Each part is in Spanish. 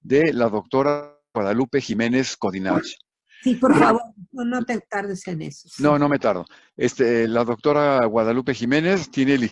de la doctora Guadalupe Jiménez Codinach. Sí, por favor, no te tardes en eso. No, Sí. no me tardo. La doctora Guadalupe Jiménez tiene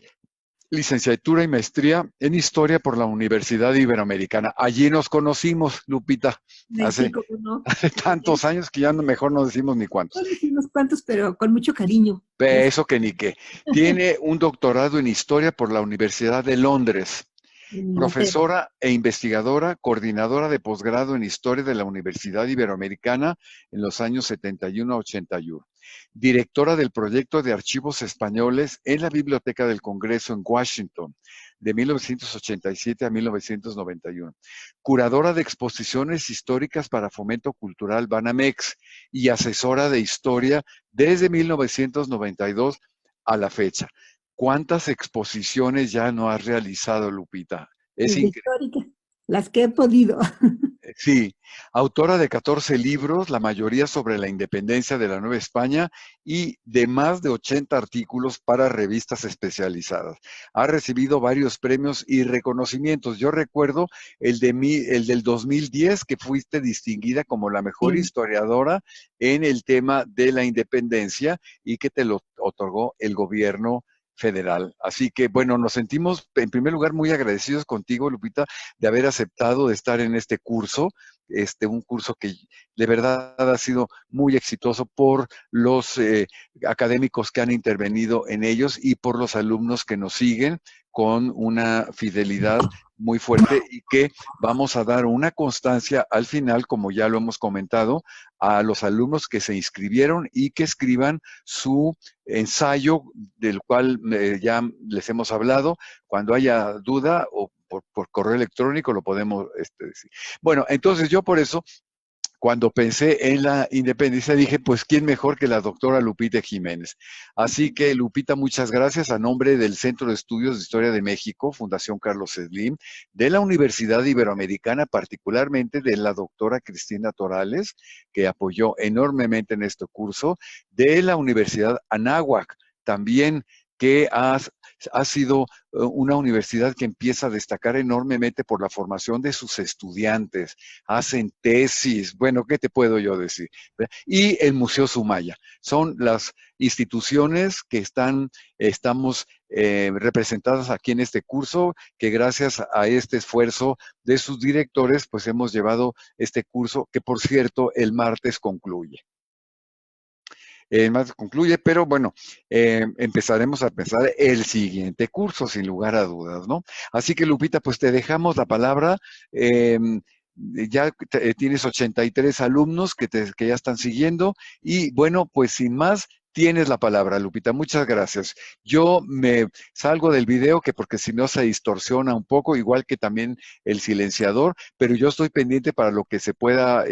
licenciatura y maestría en historia por la Universidad Iberoamericana. Allí nos conocimos, Lupita, Sí, hace, cómo no. hace tantos años que ya mejor no decimos ni cuántos. No decimos cuántos, pero con mucho cariño. Eso que ni qué. Tiene un doctorado en historia por la Universidad de Londres. En Inglaterra. Profesora e investigadora, coordinadora de posgrado en Historia de la Universidad Iberoamericana en los años 71 a 81. Directora del proyecto de archivos españoles en la Biblioteca del Congreso en Washington, de 1987 a 1991. Curadora de exposiciones históricas para Fomento Cultural Banamex y asesora de historia desde 1992 a la fecha. ¿Cuántas exposiciones ya no has realizado, Lupita? Es Desde increíble. histórica, las que he podido. Sí, autora de 14 libros, la mayoría sobre la independencia de la Nueva España y de más de 80 artículos para revistas especializadas. Ha recibido varios premios y reconocimientos. Yo recuerdo el del 2010, que fuiste distinguida como la mejor Sí. historiadora en el tema de la independencia y que te lo otorgó el gobierno federal. Así que, bueno, nos sentimos en primer lugar muy agradecidos contigo, Lupita, de haber aceptado de estar en este curso, un curso que de verdad ha sido muy exitoso por los académicos que han intervenido en ellos y por los alumnos que nos siguen con una fidelidad muy fuerte y que vamos a dar una constancia al final, como ya lo hemos comentado, a los alumnos que se inscribieron y que escriban su ensayo del cual ya les hemos hablado. Cuando haya duda o por correo electrónico lo podemos decir. Bueno, entonces yo por eso, cuando pensé en la independencia, dije, pues, ¿quién mejor que la doctora Lupita Jiménez? Así que, Lupita, muchas gracias a nombre del Centro de Estudios de Historia de México, Fundación Carlos Slim, de la Universidad Iberoamericana, particularmente de la doctora Cristina Torales, que apoyó enormemente en este curso, de la Universidad Anáhuac, también que ha sido una universidad que empieza a destacar enormemente por la formación de sus estudiantes, hacen tesis, bueno, ¿qué te puedo yo decir? Y el Museo Sumaya. Son las instituciones que estamos representadas aquí en este curso, que gracias a este esfuerzo de sus directores, pues hemos llevado este curso, que por cierto, el martes concluye. Más concluye, pero bueno, empezaremos a pensar el siguiente curso, sin lugar a dudas, ¿no? Así que, Lupita, pues te dejamos la palabra. Ya tienes 83 alumnos que ya están siguiendo y bueno, pues sin más, tienes la palabra, Lupita. Muchas gracias. Yo me salgo del video que porque si no se distorsiona un poco, igual que también el silenciador, pero yo estoy pendiente para lo que se pueda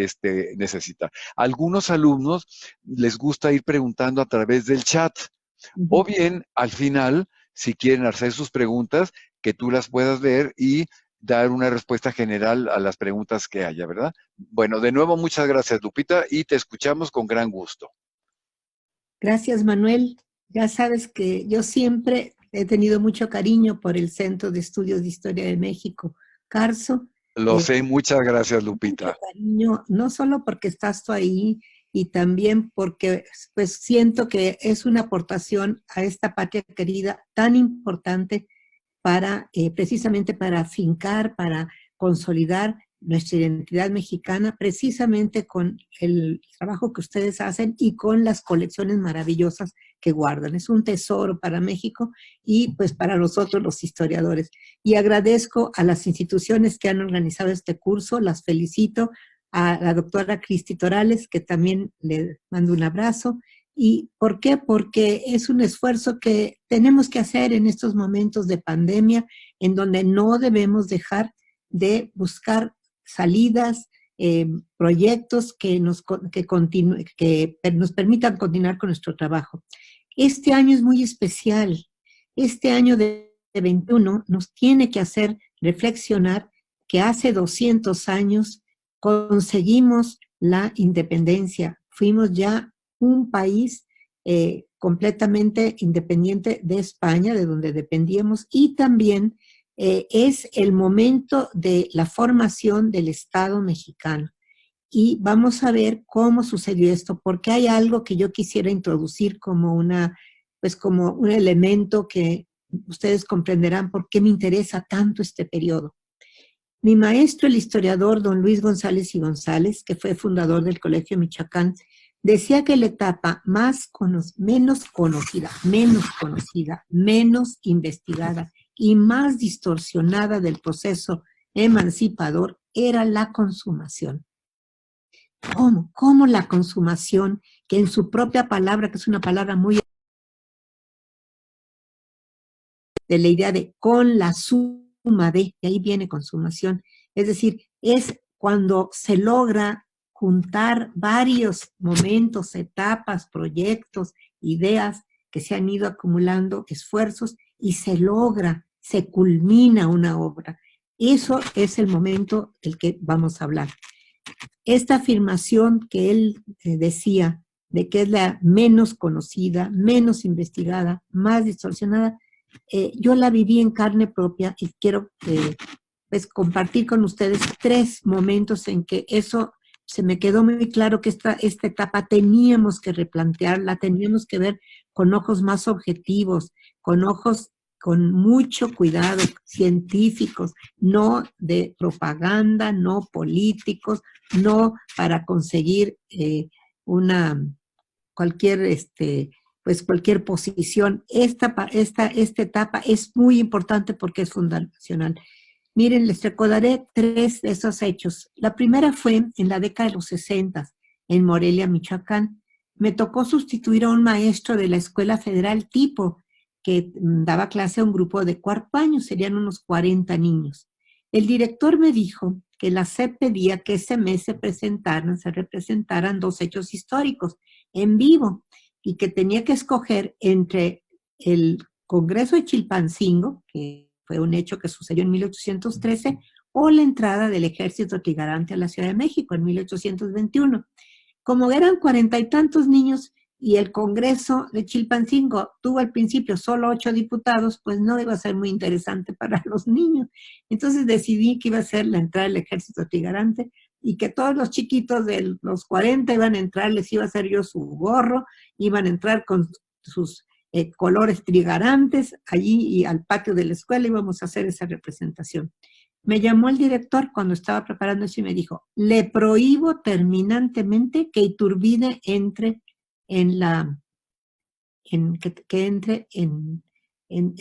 necesitar. Algunos alumnos les gusta ir preguntando a través del chat o bien al final, si quieren hacer sus preguntas, que tú las puedas leer y dar una respuesta general a las preguntas que haya, ¿verdad? Bueno, de nuevo, muchas gracias, Lupita, y te escuchamos con gran gusto. Gracias, Manuel. Ya sabes que yo siempre he tenido mucho cariño por el Centro de Estudios de Historia de México, CARSO. Lo sé, muchas gracias, Mucho Lupita. cariño, no solo porque estás tú ahí, y también porque pues siento que es una aportación a esta patria querida tan importante para precisamente para afincar, para consolidar nuestra identidad mexicana, precisamente con el trabajo que ustedes hacen y con las colecciones maravillosas que guardan. Es un tesoro para México y pues para nosotros los historiadores. Y agradezco a las instituciones que han organizado este curso, las felicito, a la doctora Cristi Torales, que también le mando un abrazo. ¿Y por qué? Porque es un esfuerzo que tenemos que hacer en estos momentos de pandemia, en donde no debemos dejar de buscar salidas, proyectos que nos permitan continuar con nuestro trabajo. Este año es muy especial. Este año de 21 nos tiene que hacer reflexionar que hace 200 años conseguimos la independencia. Fuimos ya un país completamente independiente de España, de donde dependíamos, y también es el momento de la formación del Estado mexicano. Y vamos a ver cómo sucedió esto, porque hay algo que yo quisiera introducir como pues como un elemento que ustedes comprenderán por qué me interesa tanto este periodo. Mi maestro, el historiador don Luis González y González, que fue fundador del Colegio Michoacán, decía que la etapa menos conocida, menos investigada y más distorsionada del proceso emancipador era la consumación. ¿Cómo? ¿Cómo la consumación, que en su propia palabra, que es una palabra muy de la idea de con la suma de ahí viene consumación, es decir, es cuando se logra juntar varios momentos, etapas, proyectos, ideas que se han ido acumulando, esfuerzos, y se logra, se culmina una obra. Eso es el momento del que vamos a hablar. Esta afirmación que él decía de que es la menos conocida, menos investigada, más distorsionada, yo la viví en carne propia y quiero pues, compartir con ustedes 3 momentos en que eso se me quedó muy claro que esta etapa teníamos que replantearla, teníamos que ver con ojos más objetivos, con ojos con mucho cuidado, científicos, no de propaganda, no políticos, no para conseguir cualquier pues cualquier posición. Esta etapa es muy importante porque es fundacional. Miren, les recordaré 3 de esos hechos. La primera fue en la década de los 60, en Morelia, Michoacán. Me tocó sustituir a un maestro de la Escuela Federal tipo, que daba clase a un grupo de 4º año, serían unos 40 niños. El director me dijo que la SEP pedía que ese mes se representaran 2 hechos históricos en vivo y que tenía que escoger entre el Congreso de Chilpancingo, que fue un hecho que sucedió en 1813, o la entrada del ejército trigarante a la Ciudad de México en 1821. Como eran 40 y tantos niños y el Congreso de Chilpancingo tuvo al principio solo 8 diputados, pues no iba a ser muy interesante para los niños. Entonces decidí que iba a ser la entrada del ejército trigarante y que todos los chiquitos de los 40 iban a entrar, les iba a hacer yo su gorro, iban a entrar con sus colores trigarantes allí y al patio de la escuela íbamos a hacer esa representación. Me llamó el director cuando estaba preparando eso y me dijo, le prohíbo terminantemente que Iturbide entre que entre en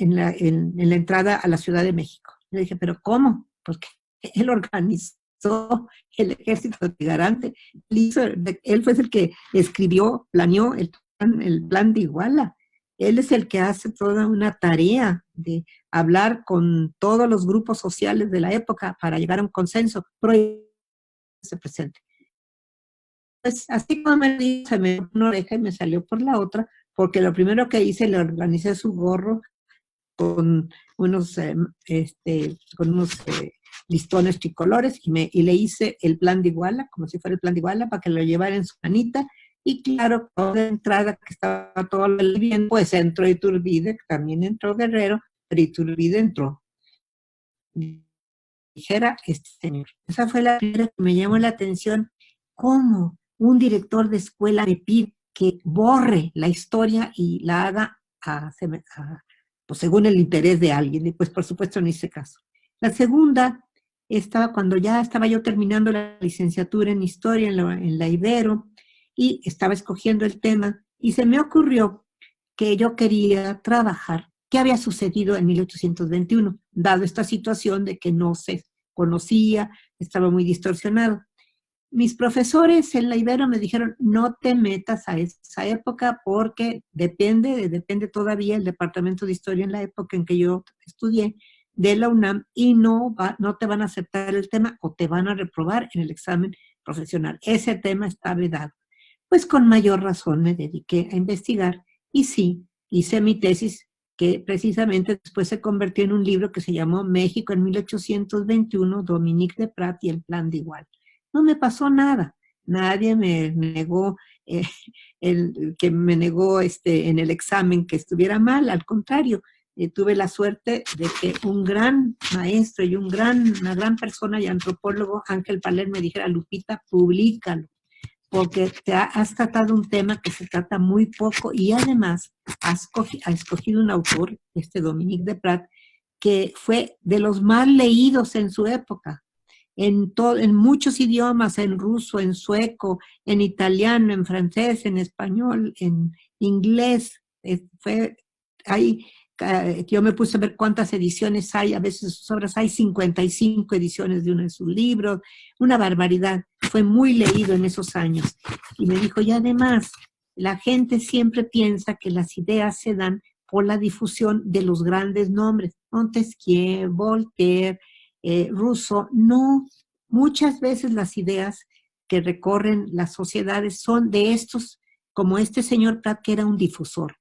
la entrada a la Ciudad de México. Le dije, ¿pero cómo? Porque él organizó el ejército trigarante, él fue el que escribió, planeó el plan de Iguala. Él es el que hace toda una tarea de hablar con todos los grupos sociales de la época para llegar a un consenso, pero se presente. Pues así como me dijo, se me dio una oreja y me salió por la otra, porque lo primero que hice, le organicé su gorro con unos, listones tricolores y le hice el plan de Iguala, como si fuera el plan de Iguala, para que lo llevara en su manita. Y claro, toda entrada que estaba todo el bien, pues entró Iturbide, también entró Guerrero, pero Iturbide entró. Dijera este señor. Esa fue la primera que me llamó la atención. ¿Cómo un director de escuela me pide que borre la historia y la haga pues según el interés de alguien? Y pues por supuesto no hice caso. La segunda estaba cuando ya estaba yo terminando la licenciatura en historia en la Ibero y estaba escogiendo el tema y se me ocurrió que yo quería trabajar qué había sucedido en 1821, dado esta situación de que no se conocía, estaba muy distorsionado. Mis profesores en la Ibero me dijeron, no te metas a esa época porque depende todavía el Departamento de Historia en la época en que yo estudié de la UNAM y no te van a aceptar el tema o te van a reprobar en el examen profesional. Ese tema está vedado. Pues con mayor razón me dediqué a investigar y sí, hice mi tesis que precisamente después se convirtió en un libro que se llamó México en 1821, Dominique de Prat y el Plan de Iguala. No me pasó nada, nadie me negó, que me negó en el examen que estuviera mal, al contrario, tuve la suerte de que un gran maestro y una gran persona y antropólogo, Ángel Paler, me dijera, Lupita, públicalo, porque has tratado un tema que se trata muy poco y además has escogido un autor, Dominique de Prat, que fue de los más leídos en su época, en muchos idiomas, en ruso, en sueco, en italiano, en francés, en español, en inglés. Yo me puse a ver cuántas ediciones hay, a veces de sus obras hay 55 ediciones de uno de sus libros, una barbaridad. Fue muy leído en esos años. Y me dijo, y además, la gente siempre piensa que las ideas se dan por la difusión de los grandes nombres, Montesquieu, Voltaire, Rousseau. No, muchas veces las ideas que recorren las sociedades son de estos, como este señor Prat, que era un difusor.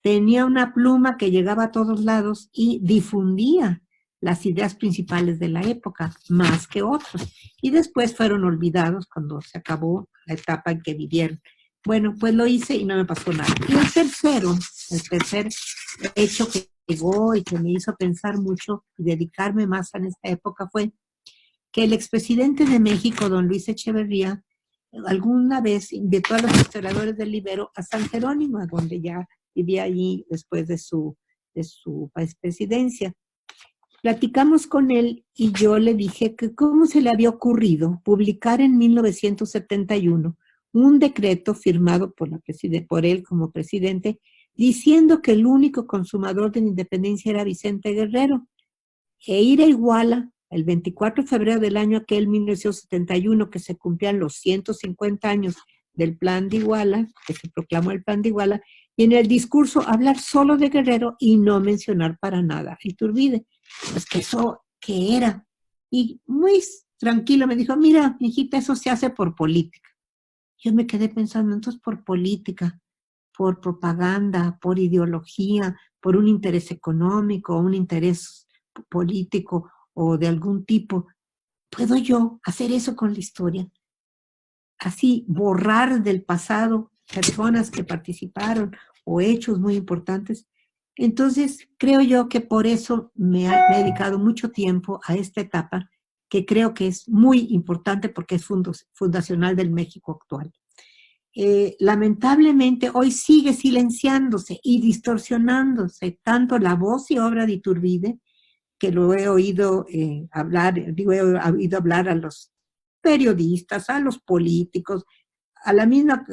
Tenía una pluma que llegaba a todos lados y difundía las ideas principales de la época, más que otros. Y después fueron olvidados cuando se acabó la etapa en que vivieron. Bueno, pues lo hice y no me pasó nada. Y el tercer hecho que llegó y que me hizo pensar mucho y dedicarme más en esta época fue que el expresidente de México, don Luis Echeverría, alguna vez invitó a los historiadores del Ibero a San Jerónimo, a donde ya vivía allí después de su presidencia. Platicamos con él y yo le dije que cómo se le había ocurrido publicar en 1971 un decreto firmado por él como presidente, diciendo que el único consumador de la independencia era Vicente Guerrero, e ir a Iguala el 24 de febrero del año aquel 1971, que se cumplían los 150 años del Plan de Iguala, que se proclamó el Plan de Iguala, y en el discurso hablar solo de Guerrero y no mencionar para nada a Iturbide. Pues que eso, ¿qué era? Y muy tranquilo me dijo, mira, hijita, eso se hace por política. Yo me quedé pensando, entonces por política, por propaganda, por ideología, por un interés económico, un interés político o de algún tipo. ¿Puedo yo hacer eso con la historia? Así, borrar del pasado personas que participaron o hechos muy importantes. Entonces, creo yo que por eso me he dedicado mucho tiempo a esta etapa, que creo que es muy importante porque es fundacional del México actual. Lamentablemente, hoy sigue silenciándose y distorsionándose tanto la voz y obra de Iturbide, que lo he oído he oído hablar a los periodistas, a los políticos, a la misma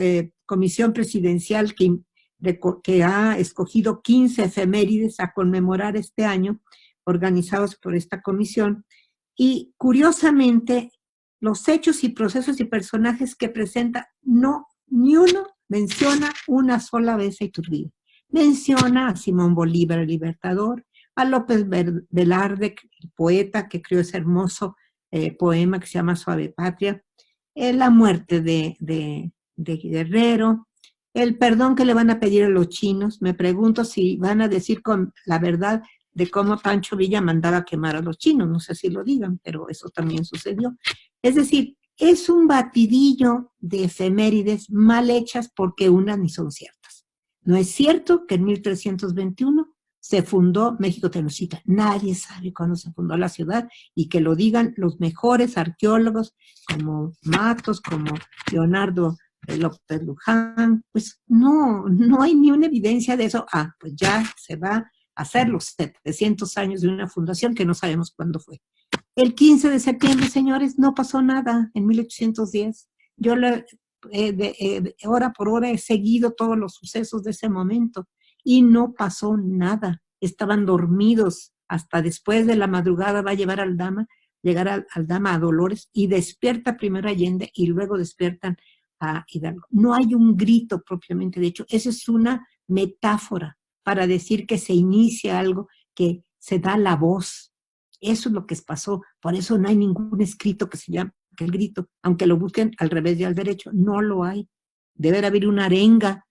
comisión presidencial que ha escogido 15 efemérides a conmemorar este año, organizados por esta comisión, y curiosamente, los hechos y procesos y personajes que presenta, ni uno menciona una sola vez a Iturbide. Menciona a Simón Bolívar, el libertador, a López Velarde, el poeta que creó ese hermoso poema que se llama Suave Patria, la muerte de Guerrero, el perdón que le van a pedir a los chinos. Me pregunto si van a decir con la verdad de cómo Pancho Villa mandaba quemar a los chinos. No sé si lo digan, pero eso también sucedió. Es decir, es un batidillo de efemérides mal hechas porque unas ni son ciertas. No es cierto que en 1321 se fundó México Tenochtitlan. Nadie sabe cuándo se fundó la ciudad, y que lo digan los mejores arqueólogos como Matos, como Leonardo López Luján. Pues no hay ni una evidencia de eso. Pues ya se va a hacer los 700 años de una fundación que no sabemos cuándo fue. El 15 de septiembre, señores, no pasó nada en 1810. Yo hora por hora he seguido todos los sucesos de ese momento y no pasó nada. Estaban dormidos. Hasta después de la madrugada va a llegar al Dama a Dolores, y despierta primero Allende y luego despiertan a Hidalgo. No hay un grito propiamente. De hecho, esa es una metáfora para decir que se inicia algo, que se da la voz. Eso es lo que pasó. Por eso no hay ningún escrito que se llame el grito, aunque lo busquen al revés y al derecho. No lo hay. Debe haber una arenga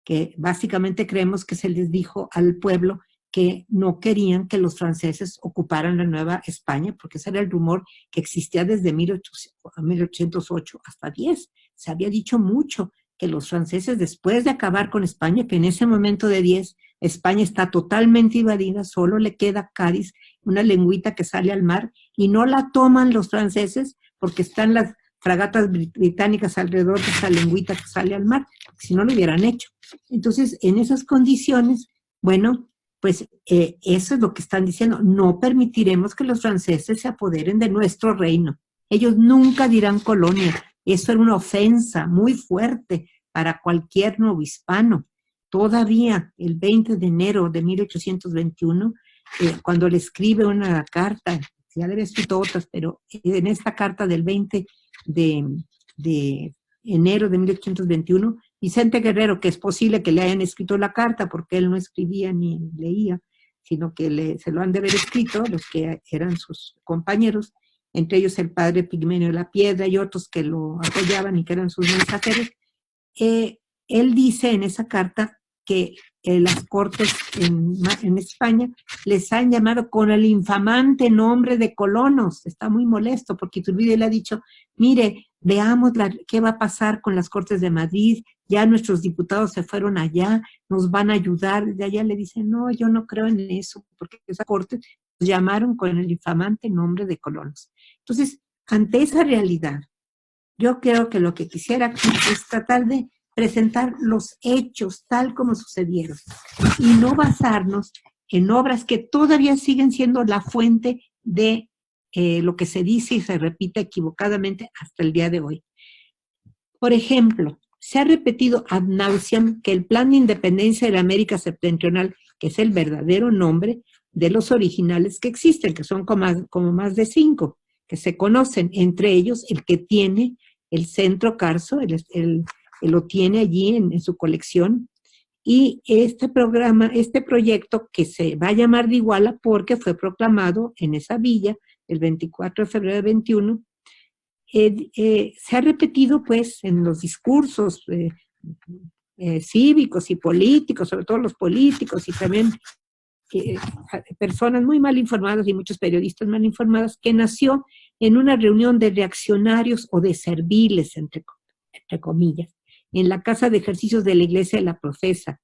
que básicamente creemos que se les dijo al pueblo que no querían que los franceses ocuparan la Nueva España, porque ese era el rumor que existía desde 1808 hasta 10. Se había dicho mucho que los franceses, después de acabar con España, que en ese momento de 10, España está totalmente invadida, solo le queda Cádiz, una lengüita que sale al mar, y no la toman los franceses porque están las fragatas británicas alrededor de esa lengüita que sale al mar, si no lo hubieran hecho. Entonces, en esas condiciones, bueno, pues eso es lo que están diciendo. No permitiremos que los franceses se apoderen de nuestro reino. Ellos nunca dirán colonia. Eso era una ofensa muy fuerte para cualquier nuevo hispano. Todavía el 20 de enero de 1821, cuando le escribe una carta, ya le había escrito otras, pero en esta carta del 20 de enero de 1821, Vicente Guerrero, que es posible que le hayan escrito la carta porque él no escribía ni leía, sino que se lo han de haber escrito los que eran sus compañeros, entre ellos el padre Pigmenio de la Piedra y otros que lo apoyaban y que eran sus mensajeros. Él dice en esa carta que las cortes en España les han llamado con el infamante nombre de colonos. Está muy molesto porque Iturbide le ha dicho, mire, veamos qué va a pasar con las Cortes de Madrid, ya nuestros diputados se fueron allá, nos van a ayudar. De allá le dicen, no, yo no creo en eso, porque esa corte los llamaron con el infamante nombre de colonos. Entonces, ante esa realidad, yo creo que lo que quisiera aquí es tratar de presentar los hechos tal como sucedieron y no basarnos en obras que todavía siguen siendo la fuente de lo que se dice y se repite equivocadamente hasta el día de hoy. Por ejemplo, se ha repetido ad nauseam que el Plan de Independencia de la América Septentrional, que es el verdadero nombre de los originales que existen, que son como más de 5, que se conocen, entre ellos el que tiene el Centro Carso, lo tiene allí en su colección, y este proyecto que se va a llamar de Iguala porque fue proclamado en esa villa el 24 de febrero de 21, se ha repetido pues en los discursos cívicos y políticos, sobre todo los políticos y también personas muy mal informadas y muchos periodistas mal informados, que nació en una reunión de reaccionarios o de serviles, entre comillas, en la Casa de Ejercicios de la Iglesia de la Profesa.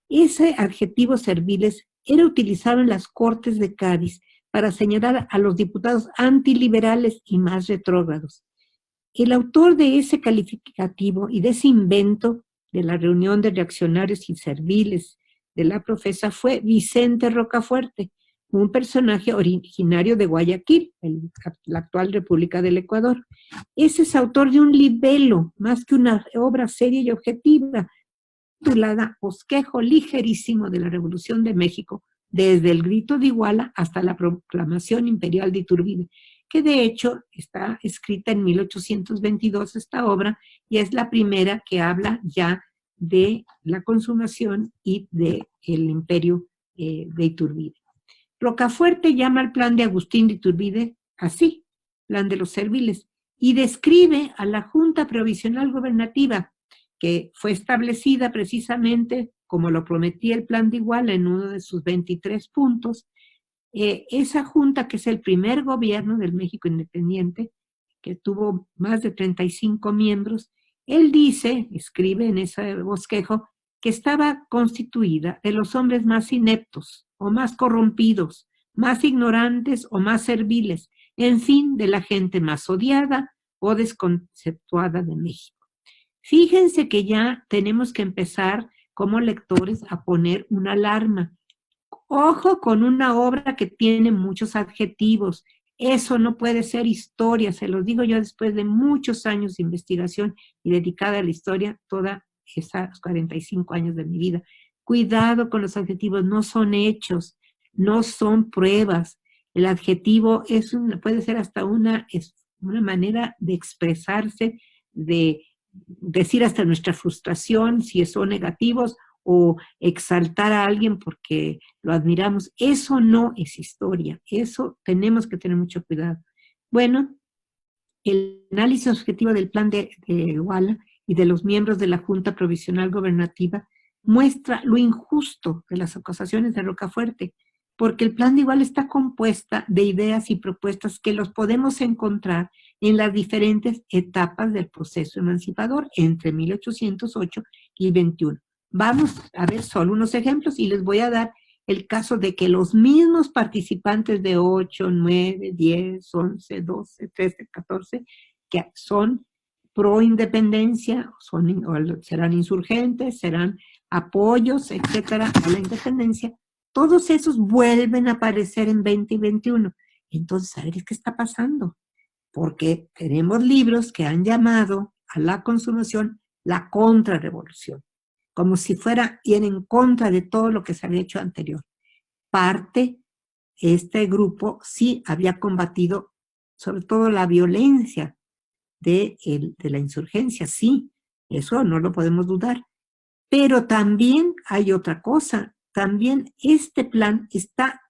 Ese adjetivo serviles era utilizado en las Cortes de Cádiz para señalar a los diputados antiliberales y más retrógrados. El autor de ese calificativo y de ese invento de la reunión de reaccionarios y serviles de la Profesa fue Vicente Rocafuerte, un personaje originario de Guayaquil, la actual República del Ecuador. Ese es autor de un libelo, más que una obra seria y objetiva, titulada Bosquejo ligerísimo de la Revolución de México, desde el grito de Iguala hasta la proclamación imperial de Iturbide, que de hecho está escrita en 1822 esta obra, y es la primera que habla ya de la consumación y del imperio de Iturbide. Rocafuerte llama al plan de Agustín de Iturbide así, plan de los serviles, y describe a la Junta Provisional Gobernativa, que fue establecida precisamente como lo prometía el plan de Iguala en uno de sus 23 puntos. Esa junta, que es el primer gobierno del México independiente, que tuvo más de 35 miembros, él dice, escribe en ese bosquejo, que estaba constituida de los hombres más ineptos o más corrompidos, más ignorantes o más serviles, en fin, de la gente más odiada o desconceptuada de México. Fíjense que ya tenemos que empezar como lectores a poner una alarma. Ojo con una obra que tiene muchos adjetivos. Eso no puede ser historia, se los digo yo después de muchos años de investigación y dedicada a la historia, toda esos 45 años de mi vida. Cuidado con los adjetivos, no son hechos, no son pruebas. El adjetivo puede ser hasta una manera de expresarse, de decir hasta nuestra frustración, si son negativos, o exaltar a alguien porque lo admiramos. Eso no es historia, eso tenemos que tener mucho cuidado. Bueno, el análisis objetivo del plan de Iguala y de los miembros de la Junta Provisional Gobernativa muestra lo injusto de las acusaciones de Rocafuerte, porque el plan de Iguala está compuesta de ideas y propuestas que los podemos encontrar en las diferentes etapas del proceso emancipador entre 1808 y 21. Vamos a ver solo unos ejemplos y les voy a dar el caso de que los mismos participantes de 8, 9, 10, 11, 12, 13, 14, que son pro independencia, serán insurgentes, serán apoyos, etcétera, a la independencia, todos esos vuelven a aparecer en 20 y 21. Entonces, a ver, ¿qué está pasando? Porque tenemos libros que han llamado a la consumación la contrarrevolución, como si fuera ir en contra de todo lo que se había hecho anterior. Este grupo sí había combatido sobre todo la violencia de la insurgencia, sí, eso no lo podemos dudar. Pero también hay otra cosa, también este plan está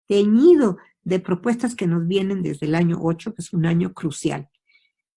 teñido de propuestas que nos vienen desde el año 8, que es un año crucial.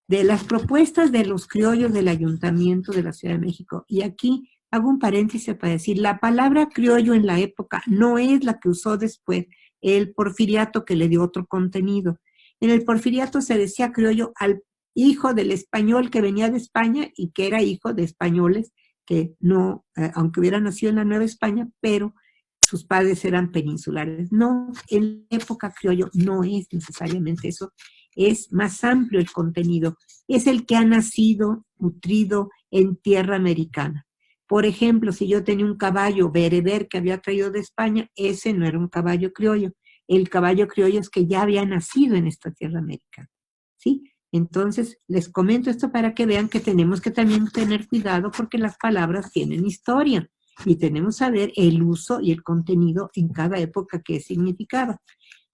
De las propuestas de los criollos del Ayuntamiento de la Ciudad de México, y aquí hago un paréntesis para decir, la palabra criollo en la época no es la que usó después el Porfiriato, que le dio otro contenido. En el Porfiriato se decía criollo al hijo del español que venía de España y que era hijo de españoles que no, aunque hubiera nacido en la Nueva España, pero sus padres eran peninsulares. No, en la época criollo no es necesariamente eso, es más amplio el contenido, es el que ha nacido, nutrido en tierra americana. Por ejemplo, si yo tenía un caballo bereber que había traído de España, ese no era un caballo criollo. El caballo criollo es que ya había nacido en esta tierra americana, ¿sí? Entonces, les comento esto para que vean que tenemos que también tener cuidado porque las palabras tienen historia y tenemos que saber el uso y el contenido en cada época que significaba.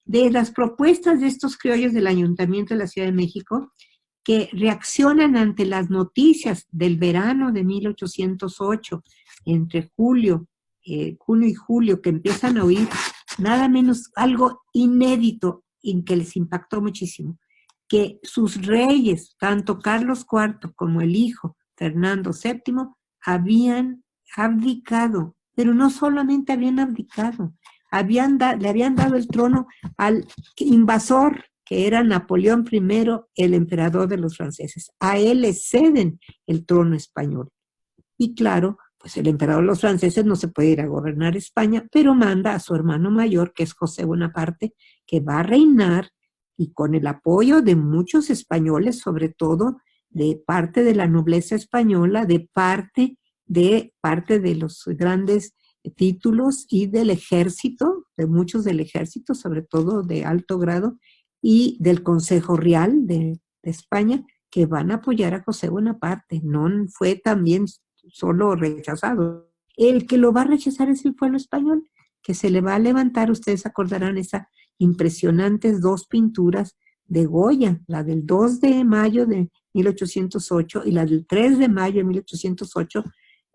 De las propuestas de estos criollos del Ayuntamiento de la Ciudad de México, que reaccionan ante las noticias del verano de 1808, entre junio y julio, que empiezan a oír nada menos algo inédito y que les impactó muchísimo, que sus reyes, tanto Carlos IV como el hijo Fernando VII, habían abdicado, pero no solamente habían abdicado, le habían dado el trono al invasor, que era Napoleón I, el emperador de los franceses. A él le ceden el trono español. Y claro, pues el emperador de los franceses no se puede ir a gobernar España, pero manda a su hermano mayor, que es José Bonaparte, que va a reinar y con el apoyo de muchos españoles, sobre todo de parte de la nobleza española, de parte de los grandes títulos y del ejército, de muchos del ejército, sobre todo de alto grado, y del Consejo Real de España, que van a apoyar a José Bonaparte. No fue también solo rechazado. El que lo va a rechazar es el pueblo español, que se le va a levantar, ustedes acordarán, esas impresionantes dos pinturas de Goya, la del 2 de mayo de 1808 y la del 3 de mayo de 1808.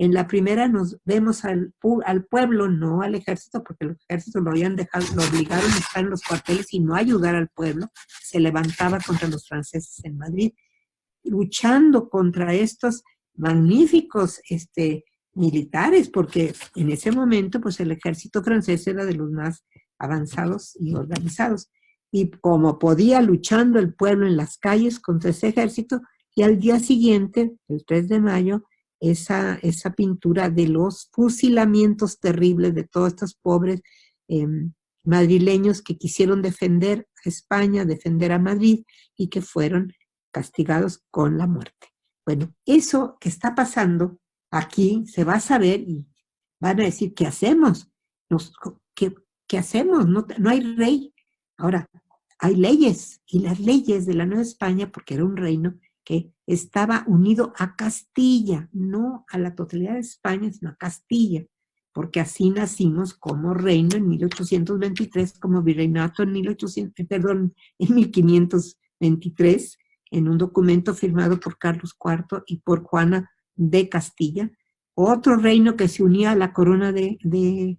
En la primera nos vemos al pueblo, no al ejército, porque el ejército lo habían dejado, lo obligaron a estar en los cuarteles y no ayudar al pueblo. Se levantaba contra los franceses en Madrid, luchando contra estos magníficos militares, porque en ese momento pues el ejército francés era de los más avanzados y organizados. Y como podía, luchando el pueblo en las calles contra ese ejército, y al día siguiente, el 3 de mayo, esa pintura de los fusilamientos terribles de todos estos pobres madrileños que quisieron defender a España, defender a Madrid y que fueron castigados con la muerte. Bueno, eso que está pasando aquí se va a saber y van a decir, ¿qué hacemos? ¿Qué hacemos? No hay rey. Ahora, hay leyes y las leyes de la Nueva España, porque era un reino que estaba unido a Castilla, no a la totalidad de España, sino a Castilla, porque así nacimos como reino en 1823, como virreinato en 1523, en un documento firmado por Carlos IV y por Juana de Castilla, otro reino que se unía a la corona de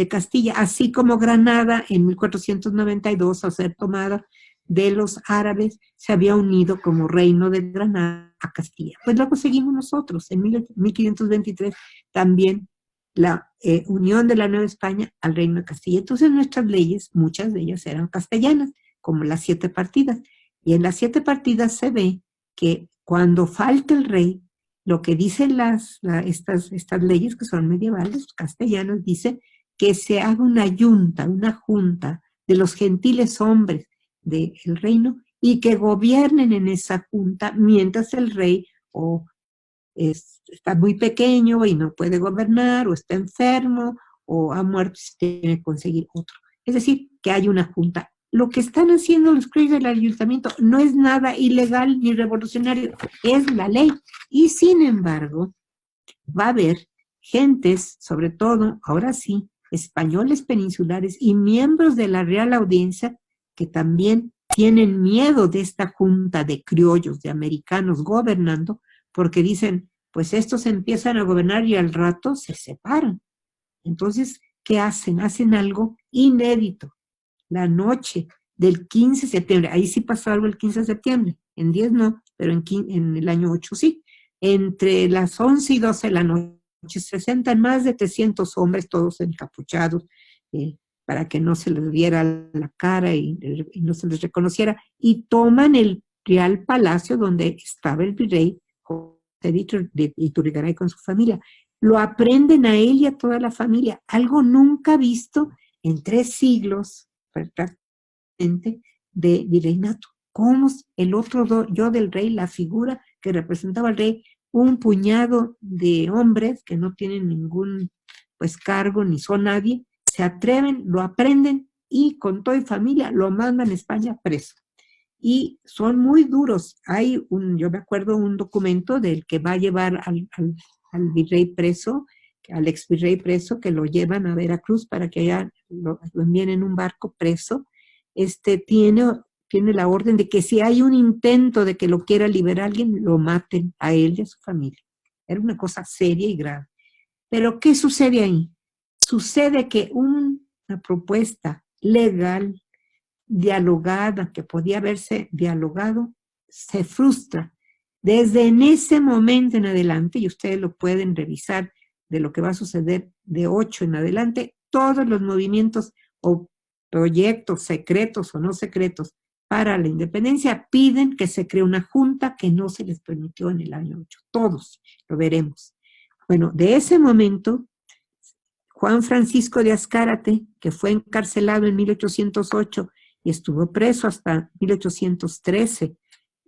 Castilla, así como Granada en 1492, al ser tomada de los árabes, se había unido como reino de Granada a Castilla. Pues luego seguimos nosotros, en 1523 también la unión de la Nueva España al reino de Castilla. Entonces nuestras leyes, muchas de ellas eran castellanas, como las 7 partidas. Y en las 7 partidas se ve que cuando falta el rey, lo que dicen estas leyes que son medievales, castellanos, dice que se haga una junta de los gentiles hombres del reino y que gobiernen en esa junta mientras el rey o está muy pequeño y no puede gobernar, o está enfermo, o ha muerto y se tiene que conseguir otro. Es decir, que hay una junta. Lo que están haciendo los criollos del ayuntamiento no es nada ilegal ni revolucionario, es la ley. Y sin embargo, va a haber gentes, sobre todo, ahora sí, españoles peninsulares y miembros de la Real Audiencia que también tienen miedo de esta junta de criollos, de americanos gobernando, porque dicen, pues estos empiezan a gobernar y al rato se separan. Entonces, ¿qué hacen? Hacen algo inédito. La noche del 15 de septiembre, ahí sí pasó algo el 15 de septiembre, en 10 no, pero en el año 8 sí, entre las 11 y 12 de la noche se sentan más de 300 hombres, todos encapuchados, para que no se les viera la cara y no se les reconociera, y toman el Real Palacio donde estaba el virrey José de Iturrigaray con su familia. Lo aprenden a él y a toda la familia, algo nunca visto en 3 siglos, prácticamente, de virreinato. ¿Cómo el otro yo del rey, la figura que representaba al rey, un puñado de hombres que no tienen ningún pues cargo ni son nadie, se atreven, lo aprenden y con toda familia lo mandan a España preso. Y son muy duros. Yo me acuerdo un documento del que va a llevar al virrey preso, al ex virrey preso, que lo llevan a Veracruz para que allá lo envíen en un barco preso. Tiene la orden de que si hay un intento de que lo quiera liberar alguien, lo maten a él y a su familia. Era una cosa seria y grave. Pero ¿qué sucede ahí? Sucede que una propuesta legal, dialogada, que podía haberse dialogado, se frustra. Desde en ese momento en adelante, y ustedes lo pueden revisar de lo que va a suceder de 8 en adelante, todos los movimientos o proyectos secretos o no secretos para la independencia piden que se cree una junta que no se les permitió en el año 8. Todos lo veremos. Bueno, de ese momento, Juan Francisco de Azcárate, que fue encarcelado en 1808 y estuvo preso hasta 1813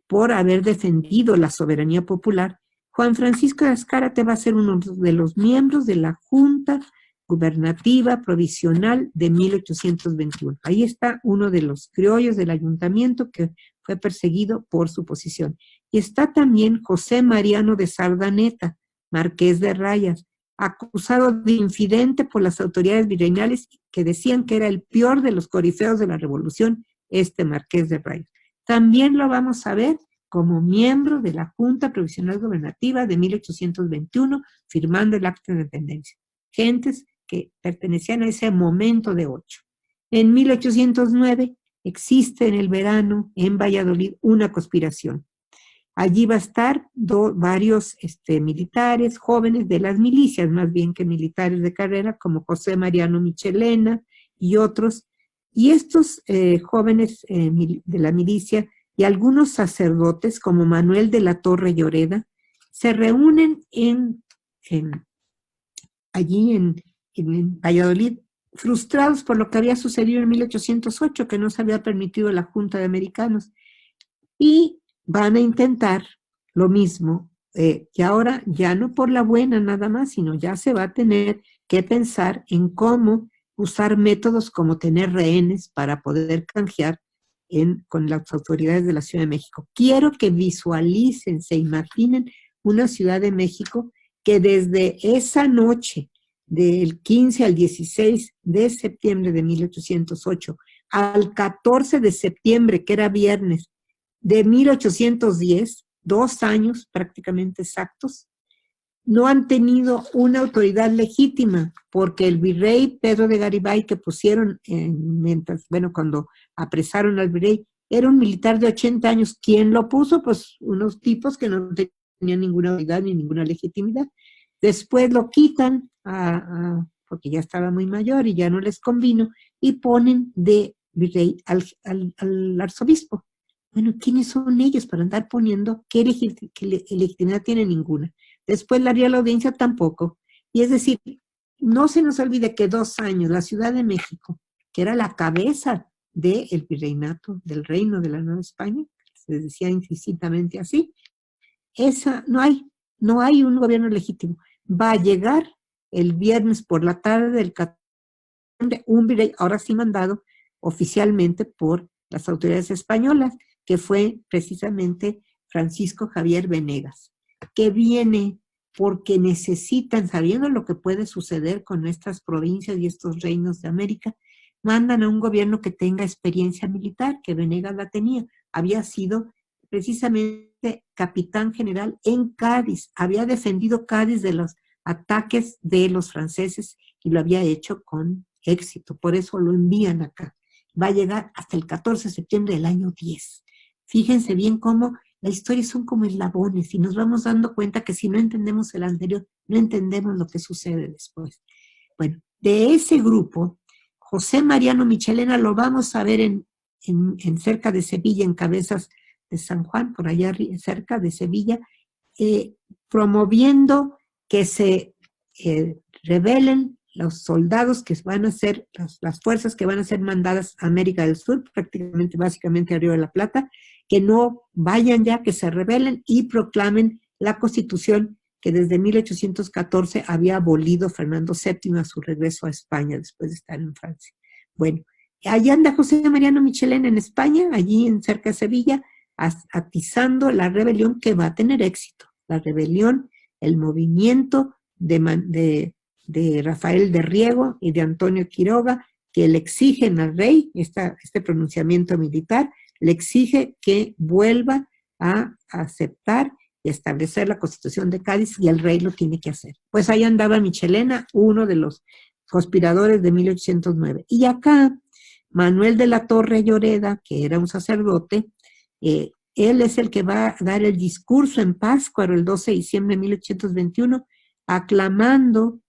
por haber defendido la soberanía popular, Juan Francisco de Azcárate va a ser uno de los miembros de la Junta Gubernativa Provisional de 1821. Ahí está uno de los criollos del ayuntamiento que fue perseguido por su posición. Y está también José Mariano de Sardaneta, marqués de Rayas, acusado de infidente por las autoridades virreinales que decían que era el peor de los corifeos de la revolución, este marqués de Rayas. También lo vamos a ver como miembro de la Junta Provisional Gubernativa de 1821, firmando el acta de independencia. Gentes que pertenecían a ese momento de 8. En 1809 existe en el verano en Valladolid una conspiración. Allí va a estar varios militares, jóvenes de las milicias, más bien que militares de carrera, como José Mariano Michelena y otros. Y estos jóvenes de la milicia y algunos sacerdotes, como Manuel de la Torre Lloreda, se reúnen allí en Valladolid, frustrados por lo que había sucedido en 1808, que no se había permitido la Junta de Americanos. Y van a intentar lo mismo, y ahora ya no por la buena nada más, sino ya se va a tener que pensar en cómo usar métodos como tener rehenes para poder canjear con las autoridades de la Ciudad de México. Quiero que visualicen, se imaginen una Ciudad de México que desde esa noche del 15 al 16 de septiembre de 1808 al 14 de septiembre, que era viernes, de 1810, 2 años prácticamente exactos, no han tenido una autoridad legítima, porque el virrey Pedro de Garibay que pusieron, cuando apresaron al virrey, era un militar de 80 años. ¿Quién lo puso? Pues unos tipos que no tenían ninguna autoridad ni ninguna legitimidad. Después lo quitan, porque ya estaba muy mayor y ya no les convino, y ponen de virrey al arzobispo. Bueno, ¿quiénes son ellos para andar poniendo qué legitimidad tiene? Ninguna? Después la Real Audiencia tampoco. Y es decir, no se nos olvide que 2 años la Ciudad de México, que era la cabeza del virreinato, del reino de la Nueva España, se decía implícitamente así, no hay un gobierno legítimo. Va a llegar el viernes por la tarde del 14, un virrey, ahora sí mandado oficialmente por las autoridades españolas, que fue precisamente Francisco Javier Venegas, que viene porque necesitan, sabiendo lo que puede suceder con estas provincias y estos reinos de América, mandan a un gobierno que tenga experiencia militar, que Venegas la tenía. Había sido precisamente capitán general en Cádiz, había defendido Cádiz de los ataques de los franceses y lo había hecho con éxito, por eso lo envían acá. Va a llegar hasta el 14 de septiembre del año 10. Fíjense bien cómo la historia son como eslabones y nos vamos dando cuenta que si no entendemos el anterior, no entendemos lo que sucede después. Bueno, de ese grupo, José Mariano Michelena lo vamos a ver en cerca de Sevilla, en Cabezas de San Juan, por allá cerca de Sevilla, promoviendo que se rebelen los soldados que van a ser, las fuerzas que van a ser mandadas a América del Sur, prácticamente, básicamente a Río de la Plata, que no vayan ya, que se rebelen y proclamen la Constitución que desde 1814 había abolido Fernando VII a su regreso a España después de estar en Francia. Bueno, allí anda José Mariano Michelena en España, allí en cerca de Sevilla, atizando la rebelión que va a tener éxito. La rebelión, el movimiento de Rafael de Riego y de Antonio Quiroga, que le exigen al rey, este pronunciamiento militar, le exige que vuelva a aceptar y establecer la Constitución de Cádiz, y el rey lo tiene que hacer. Pues ahí andaba Michelena, uno de los conspiradores de 1809. Y acá, Manuel de la Torre Lloreda, que era un sacerdote, él es el que va a dar el discurso en Pátzcuaro el 12 de diciembre de 1821, aclamando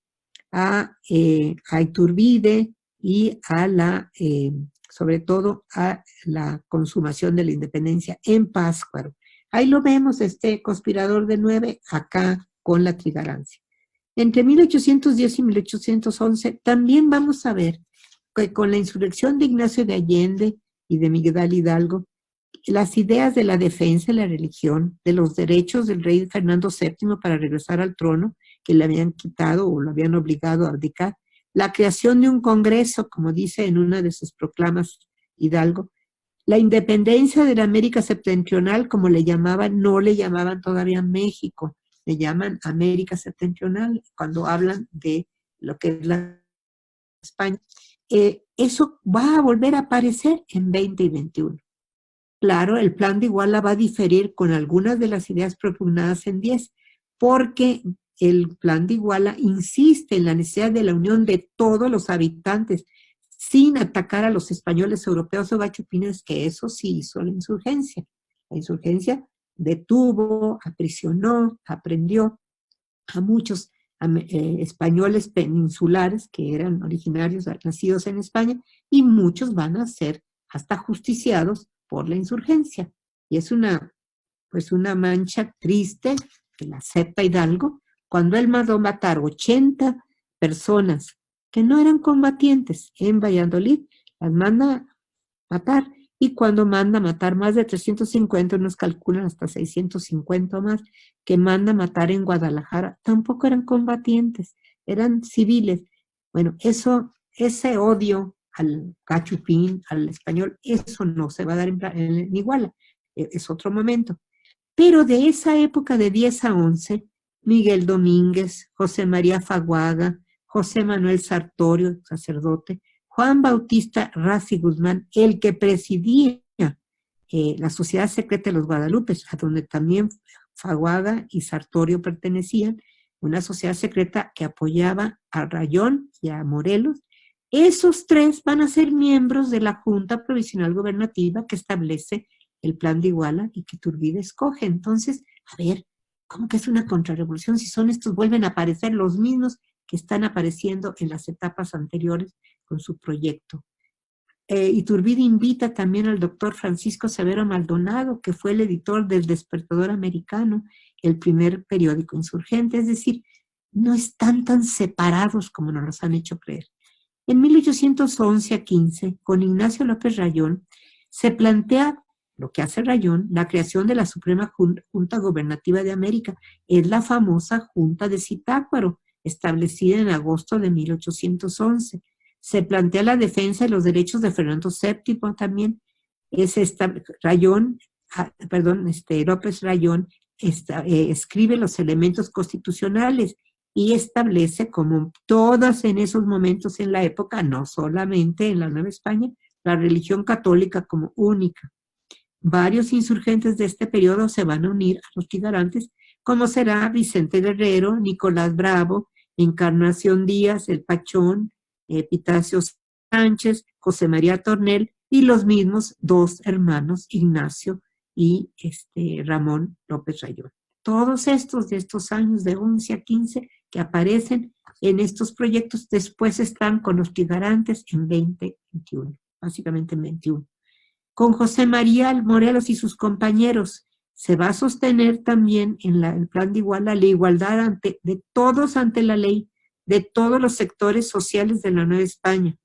a Iturbide y sobre todo a la consumación de la independencia en Pátzcuaro. Ahí lo vemos, este conspirador de 9, acá con la Trigarancia. Entre 1810 y 1811 también vamos a ver que con la insurrección de Ignacio de Allende y de Miguel Hidalgo, las ideas de la defensa de la religión, de los derechos del rey Fernando VII para regresar al trono, que le habían quitado o lo habían obligado a abdicar, la creación de un congreso, como dice en una de sus proclamas Hidalgo, la independencia de la América Septentrional, como le llamaban, no le llamaban todavía México, le llaman América Septentrional, cuando hablan de lo que es la España. Eso va a volver a aparecer en 20 y 21. Claro, el plan de Iguala va a diferir con algunas de las ideas propugnadas en 10, porque el plan de Iguala insiste en la necesidad de la unión de todos los habitantes, sin atacar a los españoles, europeos o gachupines, que eso sí hizo la insurgencia. La insurgencia detuvo, aprisionó, aprendió a muchos españoles peninsulares que eran originarios, nacidos en España, y muchos van a ser hasta justiciados por la insurgencia. Y es una mancha triste que la acepta Hidalgo, cuando él mandó matar 80 personas que no eran combatientes en Valladolid, las manda matar, y cuando manda matar más de 350, unos calculan hasta 650 más, que manda matar en Guadalajara, tampoco eran combatientes, eran civiles. Bueno, ese odio al cachupín, al español, eso no se va a dar en Iguala, es otro momento. Pero de esa época de 10 a 11, Miguel Domínguez, José María Faguaga, José Manuel Sartorio, sacerdote, Juan Bautista Razi Guzmán, el que presidía la Sociedad Secreta de los Guadalupes, a donde también Faguaga y Sartorio pertenecían, una sociedad secreta que apoyaba a Rayón y a Morelos. Esos 3 van a ser miembros de la Junta Provisional Gobernativa que establece el plan de Iguala y que Iturbide escoge. Entonces, a ver, ¿cómo que es una contrarrevolución si son estos, vuelven a aparecer los mismos que están apareciendo en las etapas anteriores con su proyecto? Iturbide invita también al doctor Francisco Severo Maldonado, que fue el editor del Despertador Americano, el primer periódico insurgente. Es decir, no están tan separados como nos los han hecho creer. En 1811 a 15, con Ignacio López Rayón, se plantea lo que hace Rayón, la creación de la Suprema Junta Gobernativa de América. Es la famosa Junta de Zitácuaro, establecida en agosto de 1811. Se plantea la defensa de los derechos de Fernando VII también. López Rayón escribe los elementos constitucionales y establece, como todas en esos momentos en la época, no solamente en la Nueva España, la religión católica como única. Varios insurgentes de este periodo se van a unir a los tigarantes, como será Vicente Guerrero, Nicolás Bravo, Encarnación Díaz, El Pachón, Epitacio Sánchez, José María Tornel y los mismos dos hermanos, Ignacio y Ramón López Rayón. Todos estos de estos años de 11 a 15 que aparecen en estos proyectos después están con los tigarantes en 2021, básicamente en 21. Con José María Morelos y sus compañeros se va a sostener también en el plan de igualdad, la igualdad de todos ante la ley, de todos los sectores sociales de la Nueva España.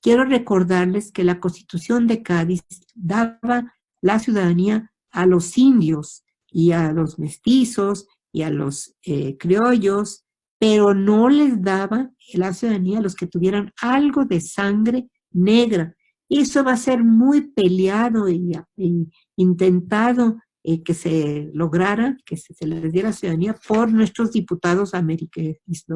Quiero recordarles que la Constitución de Cádiz daba la ciudadanía a los indios y a los mestizos y a los criollos, pero no les daba la ciudadanía a los que tuvieran algo de sangre negra. Eso va a ser muy peleado y intentado que se lograra, que se les diera ciudadanía por nuestros diputados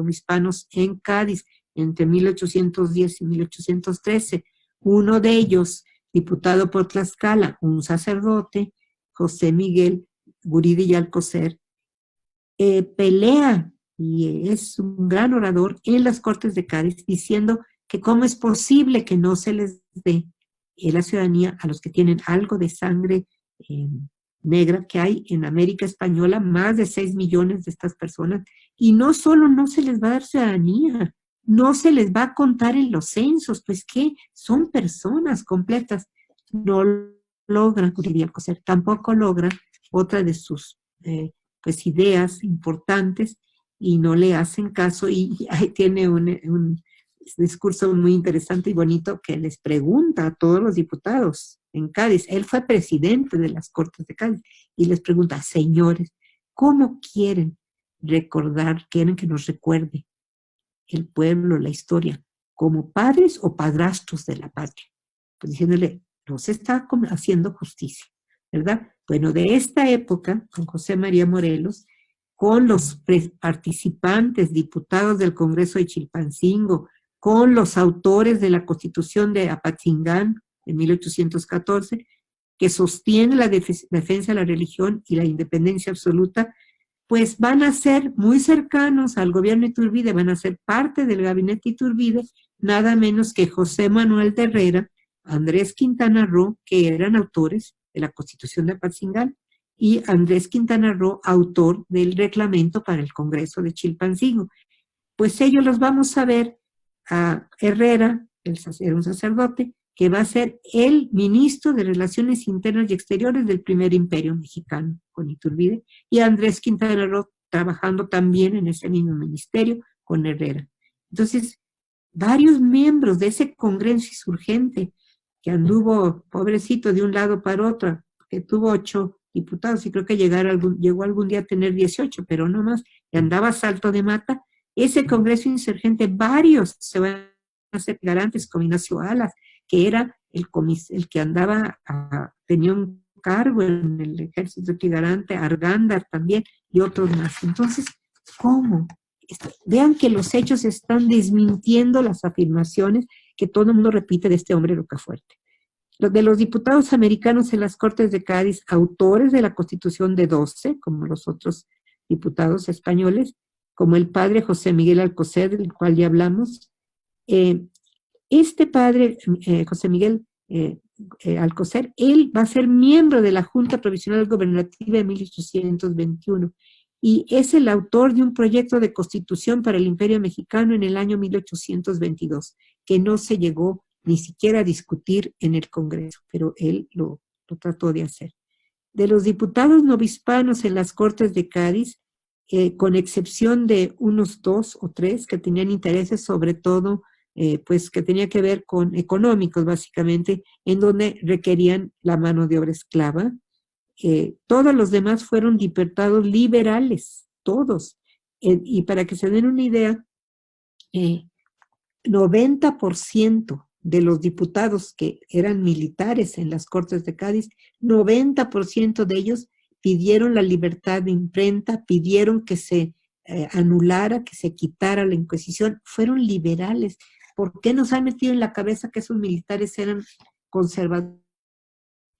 hispanos en Cádiz entre 1810 y 1813. Uno de ellos, diputado por Tlaxcala, un sacerdote, José Miguel Guridi y Alcocer, pelea y es un gran orador en las Cortes de Cádiz diciendo que cómo es posible que no se les dé la ciudadanía a los que tienen algo de sangre negra, que hay en América Española más de 6 millones de estas personas, y no solo no se les va a dar ciudadanía, no se les va a contar en los censos, pues que son personas completas. No logran, tampoco logran otra de sus pues ideas importantes y no le hacen caso, y ahí tiene un discurso muy interesante y bonito que les pregunta a todos los diputados en Cádiz. Él fue presidente de las Cortes de Cádiz y les pregunta: señores, ¿cómo quieren recordar, quieren que nos recuerde el pueblo, la historia, como padres o padrastros de la patria? Pues diciéndole, no se está haciendo justicia, ¿verdad? Bueno, de esta época, con José María Morelos, con los participantes, diputados del Congreso de Chilpancingo, con los autores de la Constitución de Apatzingán de 1814, que sostiene la defensa de la religión y la independencia absoluta, pues van a ser muy cercanos al gobierno Iturbide, van a ser parte del gabinete Iturbide, nada menos que José Manuel de Herrera, Andrés Quintana Roo, que eran autores de la Constitución de Apatzingán, y Andrés Quintana Roo, autor del reglamento para el Congreso de Chilpancingo. Pues ellos los vamos a ver a Herrera, era un sacerdote, que va a ser el ministro de Relaciones Internas y Exteriores del primer imperio mexicano con Iturbide, y Andrés Quintana Roo trabajando también en ese mismo ministerio con Herrera. Entonces, varios miembros de ese Congreso insurgente que anduvo, pobrecito, de un lado para otro, que tuvo 8 diputados y creo que llegó algún día a tener 18, pero no más, y andaba a salto de mata. Ese Congreso insurgente, varios se van a hacer garantes, como Ignacio Alas, que era el que andaba, tenía un cargo en el ejército tigarante, Argándar también, y otros más. Entonces, ¿cómo? Vean que los hechos están desmintiendo las afirmaciones que todo el mundo repite de este hombre Rocafuerte. De los diputados americanos en las Cortes de Cádiz, autores de la Constitución de 12, como los otros diputados españoles, como el padre José Miguel Alcocer, del cual ya hablamos. Este padre, José Miguel Alcocer, él va a ser miembro de la Junta Provisional Gobernativa de 1821 y es el autor de un proyecto de constitución para el Imperio Mexicano en el año 1822, que no se llegó ni siquiera discutir en el Congreso, pero él lo trató de hacer. De los diputados novohispanos en las Cortes de Cádiz, con excepción de unos 2 o 3 que tenían intereses, sobre todo, pues que tenía que ver con económicos, básicamente, en donde requerían la mano de obra esclava, todos los demás fueron diputados liberales, todos. Y para que se den una idea, 90% de los diputados que eran militares en las Cortes de Cádiz, 90% de ellos pidieron la libertad de imprenta, pidieron que se anulara, que se quitara la Inquisición, fueron liberales. ¿Por qué nos han metido en la cabeza que esos militares eran conservadores?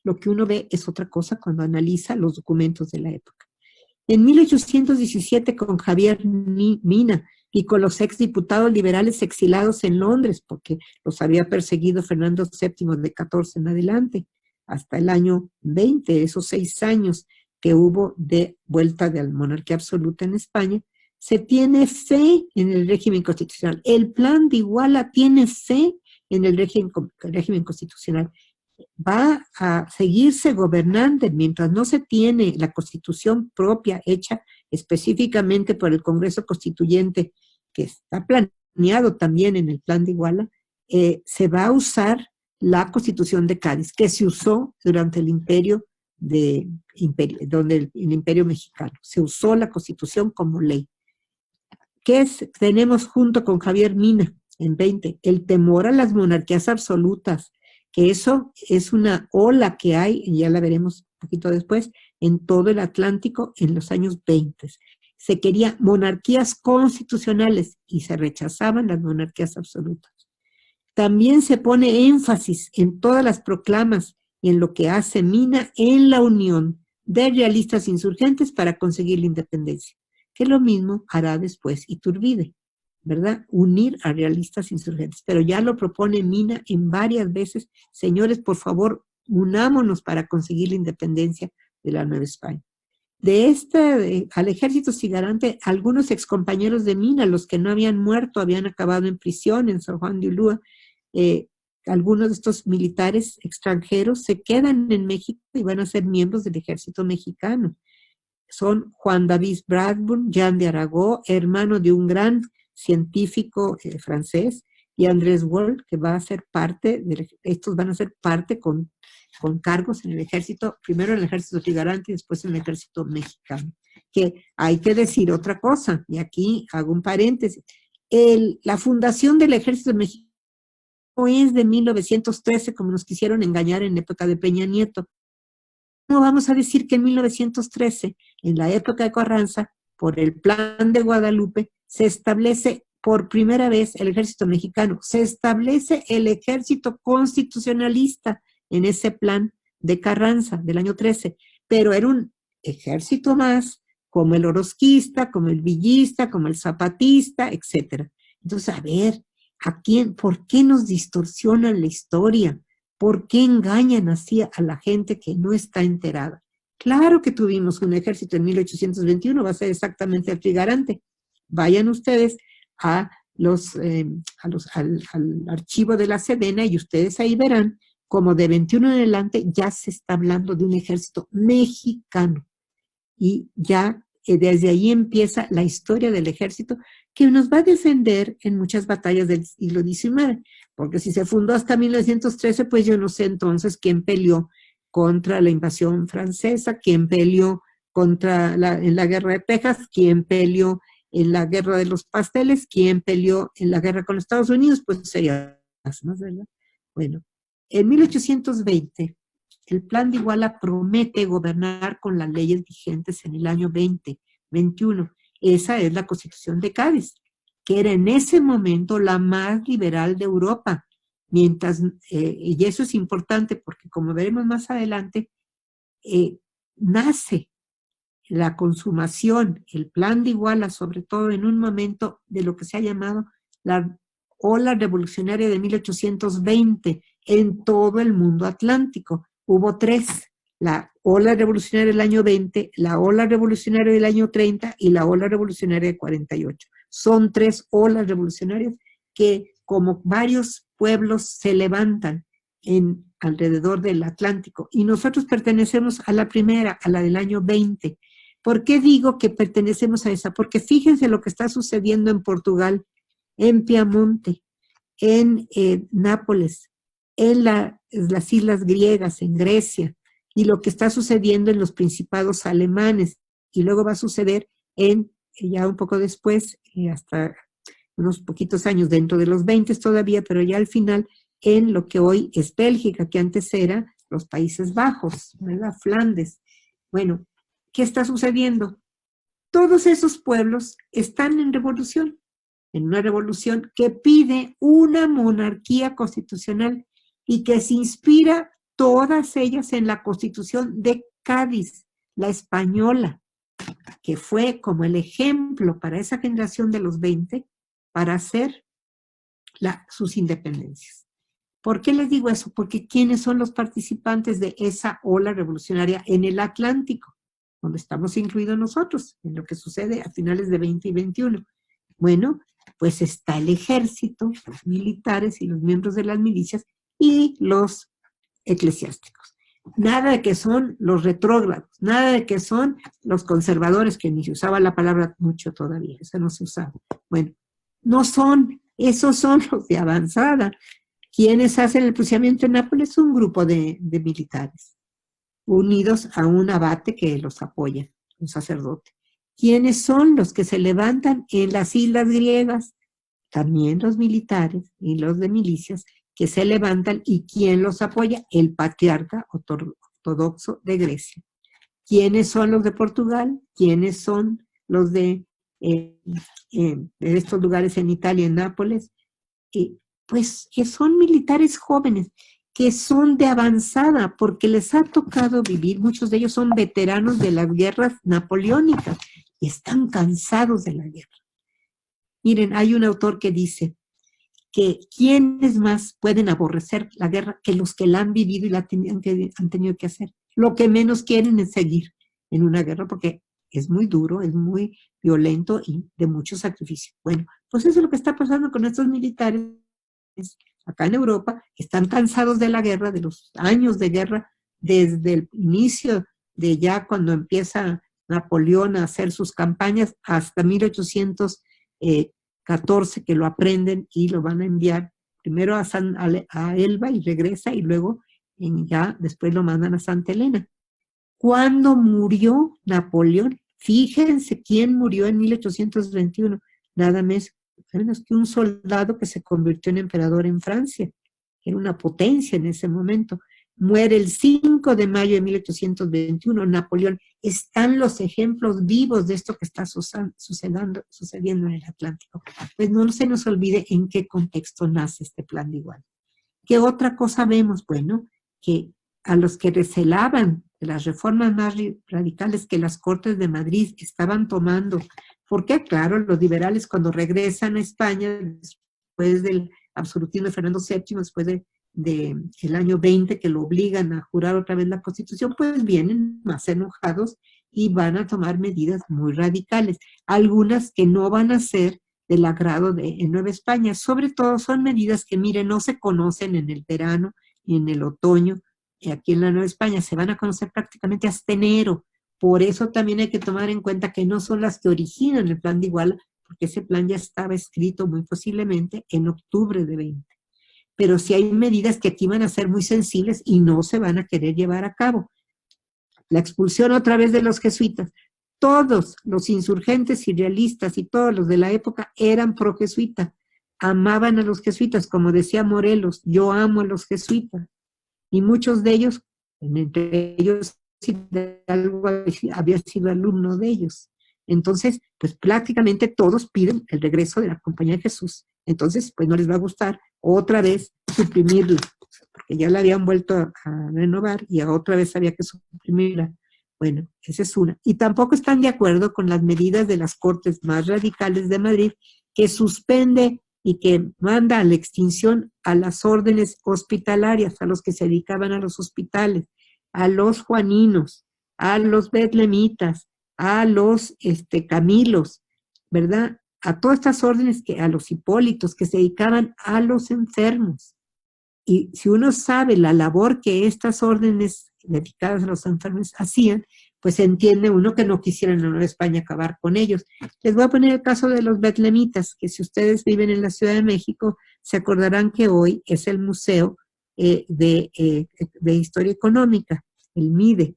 Lo que uno ve es otra cosa cuando analiza los documentos de la época. En 1817, con Javier Mina y con los exdiputados liberales exilados en Londres, porque los había perseguido Fernando VII de 14 en adelante, hasta el año 20, esos 6 años que hubo de vuelta de la monarquía absoluta en España, se tiene fe en el régimen constitucional. El plan de Iguala tiene fe en el régimen constitucional. Va a seguirse gobernando mientras no se tiene la constitución propia hecha específicamente por el Congreso Constituyente, que está planeado también en el plan de Iguala. Se va a usar la Constitución de Cádiz, que se usó durante el imperio el imperio mexicano. Se usó la Constitución como ley. ¿Qué tenemos junto con Javier Mina en 20? El temor a las monarquías absolutas, que eso es una ola que hay, y ya la veremos un poquito después, en todo el Atlántico en los años 20. Se quería monarquías constitucionales y se rechazaban las monarquías absolutas. También se pone énfasis en todas las proclamas y en lo que hace Mina en la unión de realistas insurgentes para conseguir la independencia, que lo mismo hará después Iturbide, ¿verdad? Unir a realistas insurgentes. Pero ya lo propone Mina en varias veces. Señores, por favor, unámonos para conseguir la independencia de la Nueva España. Al ejército cigarante, algunos excompañeros de Mina, los que no habían muerto, habían acabado en prisión en San Juan de Ulúa. Algunos de estos militares extranjeros se quedan en México y van a ser miembros del ejército mexicano. Son Juan David Bradburn, Jean de Aragó, hermano de un gran científico francés, y Andrés Woll, que va a ser parte, estos van a ser parte con cargos en el ejército, primero en el ejército trigarante y después en el ejército mexicano. Que hay que decir otra cosa, y aquí hago un paréntesis. La fundación del ejército mexicano no es de 1913, como nos quisieron engañar en la época de Peña Nieto. No vamos a decir que en 1913, en la época de Carranza, por el plan de Guadalupe, se establece por primera vez el ejército mexicano, se establece el ejército constitucionalista en ese plan de Carranza del año 13, pero era un ejército más, como el orozquista, como el villista, como el zapatista, etc. Entonces, a ver, ¿por qué nos distorsionan la historia? ¿Por qué engañan así a la gente que no está enterada? Claro que tuvimos un ejército en 1821, va a ser exactamente el trigarante. Vayan ustedes al archivo de la Sedena y ustedes ahí verán como de 21 en adelante ya se está hablando de un ejército mexicano. Y ya desde ahí empieza la historia del ejército que nos va a defender en muchas batallas del siglo XIX. Porque si se fundó hasta 1913, pues yo no sé entonces quién peleó contra la invasión francesa, quién peleó en la guerra de Texas, quién peleó en la guerra de los pasteles, quién peleó en la guerra con los Estados Unidos, pues sería más, ¿verdad? Bueno, en 1820, el plan de Iguala promete gobernar con las leyes vigentes en el año 2021. Esa es la Constitución de Cádiz, que era en ese momento la más liberal de Europa. Mientras, y eso es importante porque como veremos más adelante, nace la consumación, el plan de Iguala, sobre todo en un momento de lo que se ha llamado la ola revolucionaria de 1820 en todo el mundo atlántico. Hubo 3, la ola revolucionaria del año 20, la ola revolucionaria del año 30 y la ola revolucionaria de 48. Son 3 olas revolucionarias que como varios pueblos se levantan alrededor del Atlántico, y nosotros pertenecemos a la primera, a la del año 20. ¿Por qué digo que pertenecemos a esa? Porque fíjense lo que está sucediendo en Portugal, en Piamonte, en Nápoles, en las islas griegas, en Grecia, y lo que está sucediendo en los principados alemanes, y luego va a suceder ya un poco después, hasta unos poquitos años, dentro de los 20 todavía, pero ya al final, en lo que hoy es Bélgica, que antes era los Países Bajos, ¿verdad? Flandes. Bueno, ¿qué está sucediendo? Todos esos pueblos están en revolución, en una revolución que pide una monarquía constitucional y que se inspira todas ellas en la Constitución de Cádiz, la española, que fue como el ejemplo para esa generación de los 20 para hacer sus independencias. ¿Por qué les digo eso? Porque ¿quiénes son los participantes de esa ola revolucionaria en el Atlántico? Donde estamos incluidos nosotros, en lo que sucede a finales de 20 y 21. Bueno, pues está el ejército, los militares y los miembros de las milicias y los eclesiásticos. Nada de que son los retrógrados, nada de que son los conservadores, que ni se usaba la palabra mucho todavía, eso no se usaba. Bueno, no son, esos son los de avanzada. ¿Quiénes hacen el fusilamiento en Nápoles? Un grupo de militares, unidos a un abate que los apoya, un sacerdote. ¿Quiénes son los que se levantan en las islas griegas? También los militares y los de milicias que se levantan. ¿Y quién los apoya? El patriarca ortodoxo de Grecia. ¿Quiénes son los de Portugal? ¿Quiénes son los de estos lugares en Italia, en Nápoles? Pues que son militares jóvenes, que son de avanzada, porque les ha tocado vivir, muchos de ellos son veteranos de las guerras napoleónicas, y están cansados de la guerra. Miren, hay un autor que dice que ¿quiénes más pueden aborrecer la guerra que los que la han vivido y han tenido que hacer? Lo que menos quieren es seguir en una guerra, porque es muy duro, es muy violento y de mucho sacrificio. Bueno, pues eso es lo que está pasando con estos militares acá en Europa, que están cansados de la guerra, de los años de guerra, desde el inicio de ya cuando empieza Napoleón a hacer sus campañas hasta 1814, que lo aprenden y lo van a enviar primero a Elba y regresa, y luego ya después lo mandan a Santa Elena. ¿Cuándo murió Napoleón? Fíjense quién murió en 1821, nada menos que un soldado que se convirtió en emperador en Francia, era una potencia en ese momento. Muere el 5 de mayo de 1821, Napoleón. Están los ejemplos vivos de esto que está sucediendo en el Atlántico. Pues no se nos olvide en qué contexto nace este plan de igualdad. ¿Qué otra cosa vemos? Bueno, que a los que recelaban de las reformas más radicales que las Cortes de Madrid estaban tomando, porque claro, los liberales cuando regresan a España, después del absolutismo de Fernando VII, después del año 20, que lo obligan a jurar otra vez la Constitución, pues vienen más enojados y van a tomar medidas muy radicales, algunas que no van a ser del agrado en Nueva España. Sobre todo son medidas que, miren, no se conocen en el verano y en el otoño, aquí en la Nueva España se van a conocer prácticamente hasta enero. Por eso también hay que tomar en cuenta que no son las que originan el plan de Iguala, porque ese plan ya estaba escrito muy posiblemente en octubre de 20. Pero sí hay medidas que aquí van a ser muy sensibles y no se van a querer llevar a cabo. La expulsión otra vez de los jesuitas. Todos los insurgentes y realistas y todos los de la época eran pro-jesuita. Amaban a los jesuitas, como decía Morelos, yo amo a los jesuitas. Y muchos de ellos, entre ellos Hidalgo había sido alumno de ellos. Entonces, pues prácticamente todos piden el regreso de la Compañía de Jesús. Entonces, pues no les va a gustar otra vez suprimirla, porque ya la habían vuelto a renovar y otra vez había que suprimirla. Bueno, esa es una. Y tampoco están de acuerdo con las medidas de las Cortes más radicales de Madrid, que suspende y que manda a la extinción a las órdenes hospitalarias, a los que se dedicaban a los hospitales, a los juaninos, a los betlemitas, a los camilos, ¿verdad? a todas estas órdenes, a los hipólitos que se dedicaban a los enfermos. Y si uno sabe la labor que estas órdenes dedicadas a los enfermos hacían, pues entiende uno que no quisieran en la Nueva España acabar con ellos. Les voy a poner el caso de los betlemitas, que si ustedes viven en la Ciudad de México, se acordarán que hoy es el Museo de Historia Económica, el MIDE.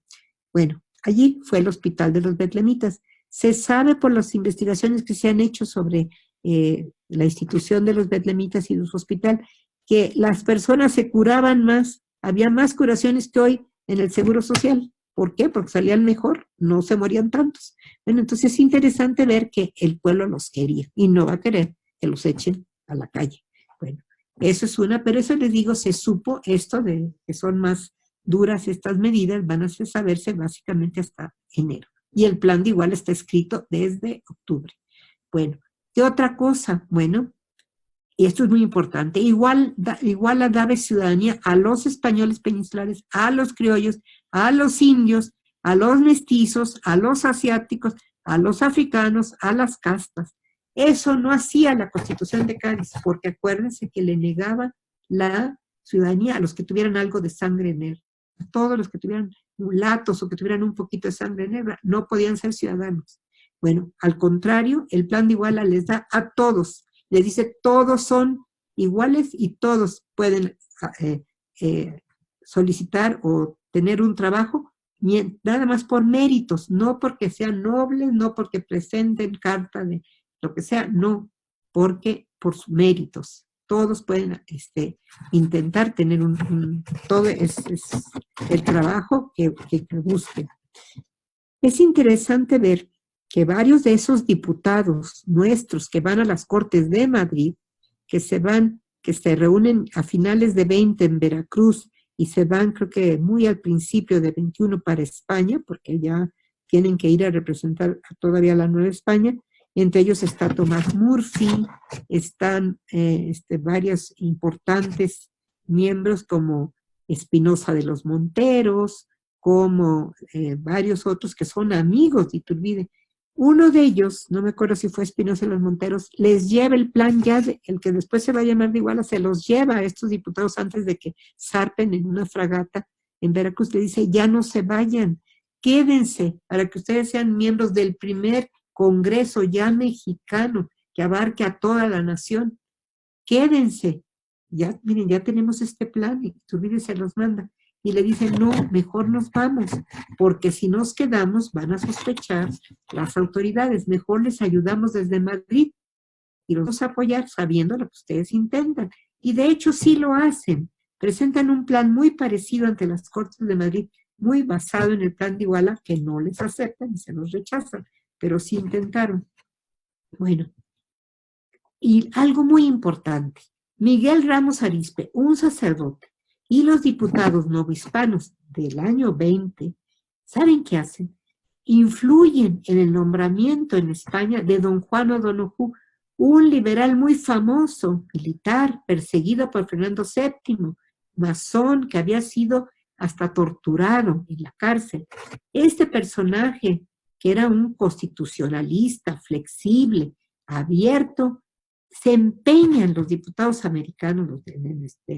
Bueno, allí fue el Hospital de los Betlemitas. Se sabe por las investigaciones que se han hecho sobre la institución de los betlemitas y su hospital, que las personas se curaban más, había más curaciones que hoy en el Seguro Social. ¿Por qué? Porque salían mejor, no se morían tantos. Bueno, entonces es interesante ver que el pueblo los quería y no va a querer que los echen a la calle. Bueno, eso es una, pero eso les digo, se supo esto de que son más duras estas medidas, van a saberse básicamente hasta enero. Y el plan de igual está escrito desde octubre. Bueno, ¿qué otra cosa? Bueno, y esto es muy importante, igual daba ciudadanía a los españoles peninsulares, a los criollos, a los indios, a los mestizos, a los asiáticos, a los africanos, a las castas. Eso no hacía la Constitución de Cádiz, porque acuérdense que le negaba la ciudadanía a los que tuvieran algo de sangre negra. A todos los que tuvieran mulatos o que tuvieran un poquito de sangre negra no podían ser ciudadanos. Bueno, al contrario, el plan de Iguala les da a todos. Les dice, todos son iguales y todos pueden solicitar o tener un trabajo, nada más por méritos, no porque sean nobles, no porque presenten carta de lo que sea, no, porque por sus méritos. Todos pueden intentar tener todo es el trabajo que busquen. Es interesante ver que varios de esos diputados nuestros que van a las Cortes de Madrid, que se reúnen a finales de 20 en Veracruz y se van, creo que muy al principio de 21 para España, porque ya tienen que ir a representar todavía la Nueva España. Entre ellos está Tomás Murphy, están varios importantes miembros como Espinosa de los Monteros, como varios otros que son amigos de Iturbide. Uno de ellos, no me acuerdo si fue Espinosa de los Monteros, les lleva el plan ya, el que después se va a llamar de Iguala, se los lleva a estos diputados antes de que zarpen en una fragata en Veracruz. Le dice, ya no se vayan, quédense para que ustedes sean miembros del primer Congreso ya mexicano que abarque a toda la nación. Quédense. Ya, miren, ya tenemos este plan y Iturbide se los manda. Y le dicen, no, mejor nos vamos, porque si nos quedamos van a sospechar las autoridades, mejor les ayudamos desde Madrid y los vamos a apoyar sabiendo lo que ustedes intentan. Y de hecho sí lo hacen, presentan un plan muy parecido ante las Cortes de Madrid, muy basado en el plan de Iguala, que no les aceptan y se los rechazan, pero sí intentaron. Bueno, y algo muy importante, Miguel Ramos Arizpe, un sacerdote, y los diputados novohispanos del año 20, ¿saben qué hacen? Influyen en el nombramiento en España de don Juan O'Donoghue, un liberal muy famoso, militar, perseguido por Fernando VII, masón, que había sido hasta torturado en la cárcel. Este personaje, que era un constitucionalista, flexible, abierto, se empeñan los diputados americanos,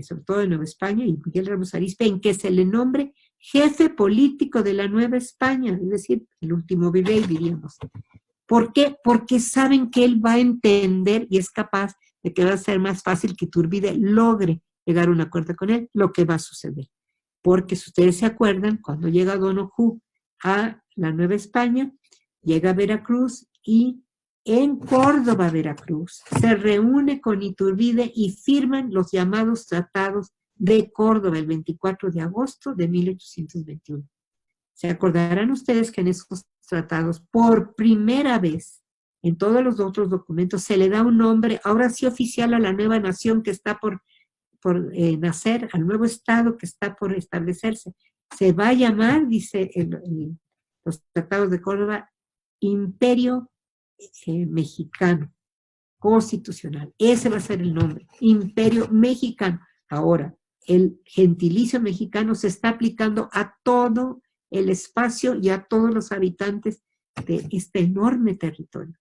sobre todo de Nueva España, y Miguel Ramos Arizpe, en que se le nombre jefe político de la Nueva España, es decir, el último virrey, diríamos. ¿Por qué? Porque saben que él va a entender y es capaz de que va a ser más fácil que Iturbide logre llegar a un acuerdo con él, lo que va a suceder. Porque si ustedes se acuerdan, cuando llega O'Donoghue a la Nueva España, llega a Veracruz y en Córdoba, Veracruz, se reúne con Iturbide y firman los llamados tratados de Córdoba el 24 de agosto de 1821. Se acordarán ustedes que en esos tratados, por primera vez, en todos los otros documentos, se le da un nombre, ahora sí oficial, a la nueva nación que está por nacer, al nuevo estado que está por establecerse. Se va a llamar, dice los tratados de Córdoba, Imperio Mexicano, constitucional. Ese va a ser el nombre, Imperio Mexicano. Ahora, el gentilicio mexicano se está aplicando a todo el espacio y a todos los habitantes de este enorme territorio.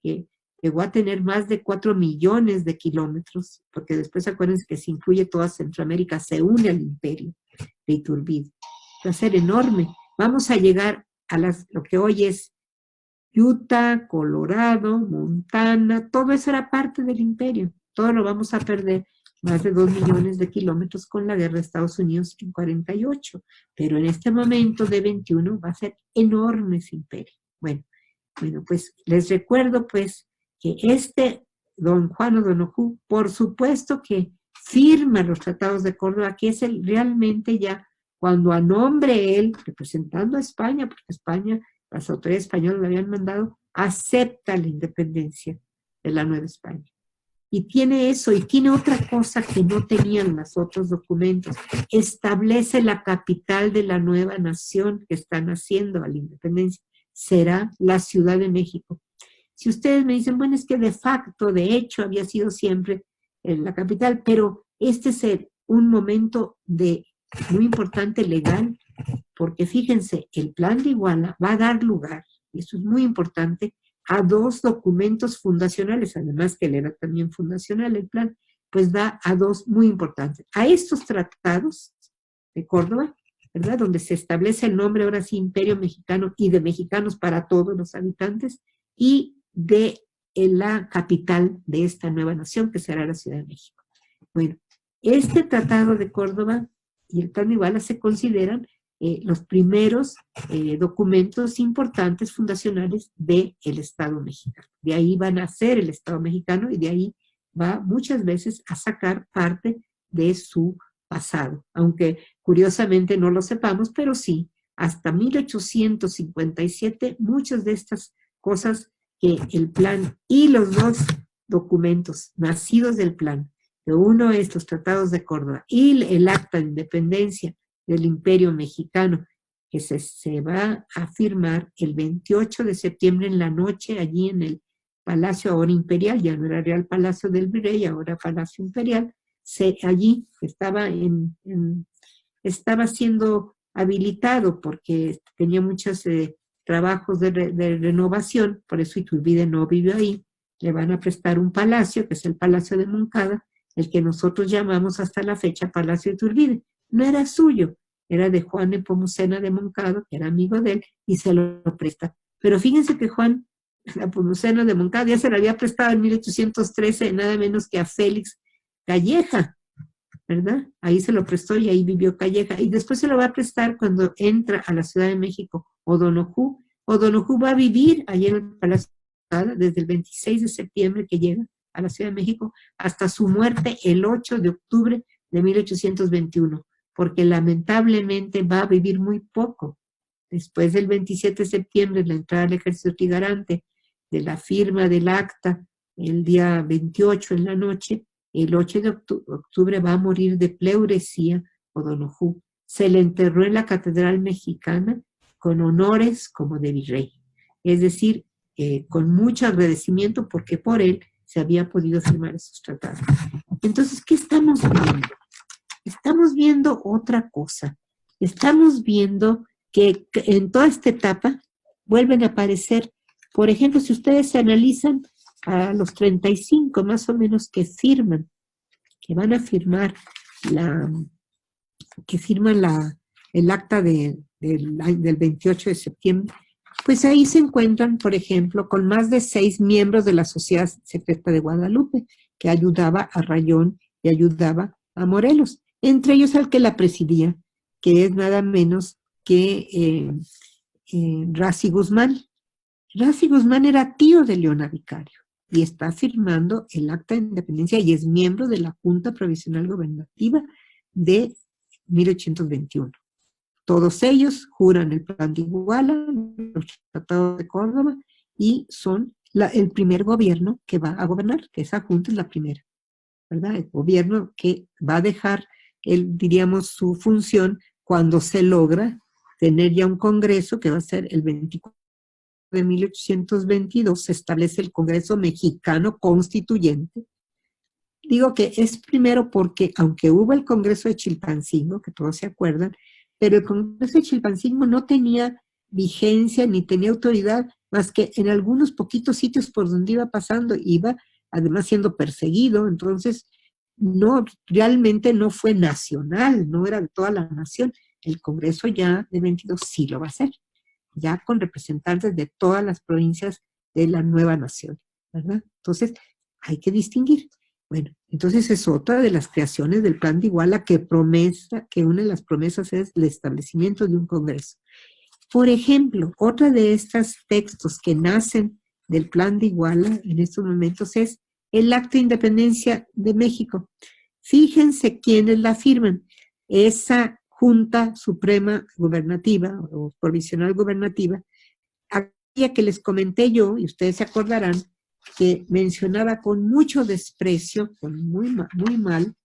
Que llegó a tener más de 4 millones de kilómetros, porque después acuérdense que se incluye toda Centroamérica, se une al imperio de Iturbide. Va a ser enorme. Vamos a llegar a lo que hoy es Utah, Colorado, Montana, todo eso era parte del imperio. Todo lo vamos a perder, más de 2 millones de kilómetros con la guerra de Estados Unidos en 48. Pero en este momento de 21 va a ser enorme ese imperio. Bueno, pues les recuerdo pues que don Juan O'Donoghue, por supuesto que firma los tratados de Córdoba, que es realmente ya cuando a nombre él, representando a España, porque España, las autoridades españolas le habían mandado, acepta la independencia de la Nueva España. Y tiene eso, y tiene otra cosa que no tenían los otros documentos. Establece la capital de la nueva nación que están haciendo a la independencia. Será la Ciudad de México. Si ustedes me dicen, bueno, es que de facto, de hecho, había sido siempre la capital, pero este es un momento muy importante legal, porque fíjense, el Plan de Iguala va a dar lugar, y eso es muy importante, a 2 documentos fundacionales, además que él era también fundacional el plan, pues da a 2 muy importantes. A estos tratados de Córdoba, ¿verdad? Donde se establece el nombre ahora sí Imperio Mexicano y de mexicanos para todos los habitantes, y de la capital de esta nueva nación, que será la Ciudad de México. Bueno, este Tratado de Córdoba y el Plan de Iguala se consideran los primeros documentos importantes fundacionales del Estado mexicano. De ahí van a ser el Estado mexicano y de ahí va muchas veces a sacar parte de su pasado, aunque curiosamente no lo sepamos, pero sí, hasta 1857 muchas de estas cosas que el plan y los 2 documentos nacidos del plan, que uno es los tratados de Córdoba y el Acta de Independencia del Imperio Mexicano, que se va a firmar el 28 de septiembre en la noche, allí en el Palacio ahora Imperial, ya no era Real Palacio del Virrey, ahora Palacio Imperial, allí estaba siendo habilitado porque tenía muchos trabajos de renovación, por eso Iturbide no vivió ahí. Le van a prestar un palacio, que es el Palacio de Moncada, el que nosotros llamamos hasta la fecha Palacio de Iturbide. No era suyo, era de Juan Nepomuceno de Moncada, que era amigo de él, y se lo presta. Pero fíjense que Juan Nepomuceno de Moncada ya se lo había prestado en 1813, nada menos que a Félix Calleja, ¿verdad? Ahí se lo prestó y ahí vivió Calleja. Y después se lo va a prestar cuando entra a la Ciudad de México O'Donoghue. O'Donoghue va a vivir allí en el Palacio de Moncada desde el 26 de septiembre que llega a la Ciudad de México hasta su muerte el 8 de octubre de 1821, porque lamentablemente va a vivir muy poco. Después del 27 de septiembre, la entrada al ejército trigarante, de la firma del acta, el día 28 en la noche, el 8 de octubre va a morir de pleuresía O'Donoghue. Se le enterró en la Catedral Mexicana con honores como de virrey. Es decir, con mucho agradecimiento porque por él se había podido firmar esos tratados. Entonces, ¿qué estamos viendo? Estamos viendo otra cosa. Estamos viendo que en toda esta etapa vuelven a aparecer, por ejemplo, si ustedes se analizan a los 35 más o menos que van a firmar el acta del 28 de septiembre, pues ahí se encuentran, por ejemplo, con más de 6 miembros de la Sociedad Secreta de Guadalupe, que ayudaba a Rayón y ayudaba a Morelos, entre ellos al que la presidía, que es nada menos que Razi Guzmán. Razi Guzmán era tío de Leona Vicario y está firmando el Acta de Independencia y es miembro de la Junta Provisional Gobernativa de 1821. Todos ellos juran el Plan de Iguala, el Tratado de Córdoba, y son el primer gobierno que va a gobernar, que esa junta es la primera, ¿verdad? El gobierno que va a dejar, diríamos, su función cuando se logra tener ya un congreso, que va a ser el 24 de 1822, se establece el Congreso Mexicano Constituyente. Digo que es primero porque, aunque hubo el Congreso de Chilpancingo, que todos se acuerdan, pero el Congreso de Chilpancingo no tenía vigencia ni tenía autoridad más que en algunos poquitos sitios por donde iba pasando, iba además siendo perseguido, entonces no, realmente no fue nacional, no era de toda la nación. El Congreso ya de 22 sí lo va a hacer, ya con representantes de todas las provincias de la nueva nación, ¿verdad? Entonces, hay que distinguir. Bueno, entonces es otra de las creaciones del Plan de Iguala que una de las promesas es el establecimiento de un Congreso. Por ejemplo, otra de estos textos que nacen del Plan de Iguala en estos momentos es el Acta de Independencia de México. Fíjense quiénes la firman. Esa Junta Suprema Gubernativa o Provisional Gubernativa, aquella que les comenté yo, y ustedes se acordarán, que mencionaba con mucho desprecio, muy mal,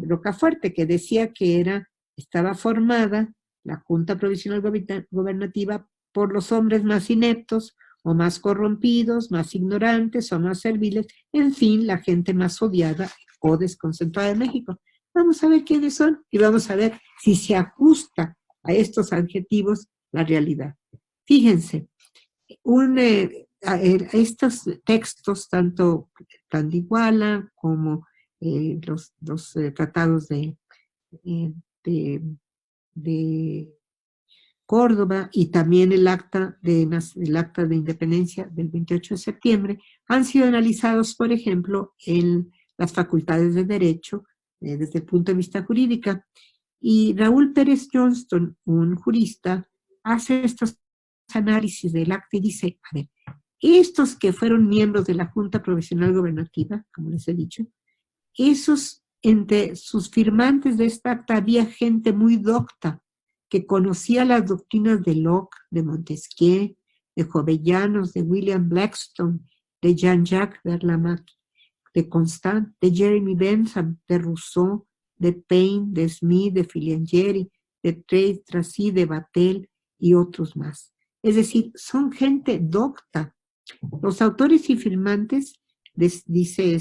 Rocafuerte, que decía que estaba formada la Junta Provisional Gubernativa por los hombres más ineptos, o más corrompidos, más ignorantes, o más serviles, en fin, la gente más odiada o desconcentrada de México. Vamos a ver quiénes son y vamos a ver si se ajusta a estos adjetivos la realidad. Fíjense, estos textos, tanto Plan de Iguala como los tratados de Córdoba y también el acta de independencia del 28 de septiembre, han sido analizados, por ejemplo, en las facultades de Derecho desde el punto de vista jurídico. Y Raúl Pérez Johnston, un jurista, hace estos análisis del acta y dice, a ver, estos que fueron miembros de la Junta Provisional Gubernativa, como les he dicho, entre sus firmantes de esta acta había gente muy docta, que conocía las doctrinas de Locke, de Montesquieu, de Jovellanos, de William Blackstone, de Jean-Jacques Verlamaque, de Constant, de Jeremy Bentham, de Rousseau, de Paine, de Smith, de Filangieri, de Tracy, de Vattel y otros más. Es decir, son gente docta. Los autores y firmantes, dice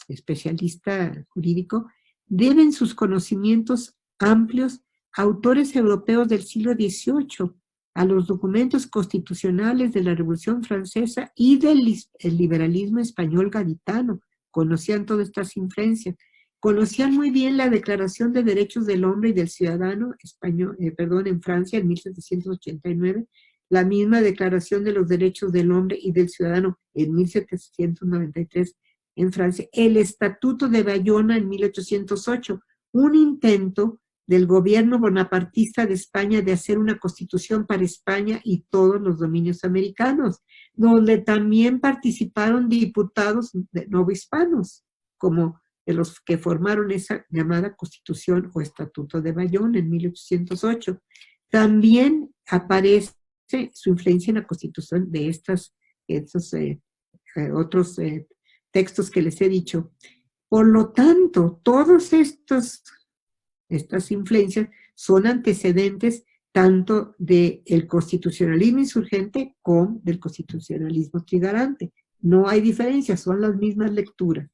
especialista jurídico, deben sus conocimientos amplios a autores europeos del siglo XVIII, a los documentos constitucionales de la Revolución Francesa y del liberalismo español gaditano. Conocían todas estas influencias. Conocían muy bien la Declaración de Derechos del Hombre y del Ciudadano en Francia en 1789, la misma Declaración de los Derechos del Hombre y del Ciudadano en 1793 en Francia, el Estatuto de Bayona en 1808, un intento del gobierno bonapartista de España de hacer una constitución para España y todos los dominios americanos, donde también participaron diputados novohispanos, como de los que formaron esa llamada Constitución o Estatuto de Bayona en 1808. También aparece su influencia en la Constitución de estos otros textos que les he dicho. Por lo tanto, todas estas influencias son antecedentes tanto del constitucionalismo insurgente como del constitucionalismo trigarante. No hay diferencia, son las mismas lecturas.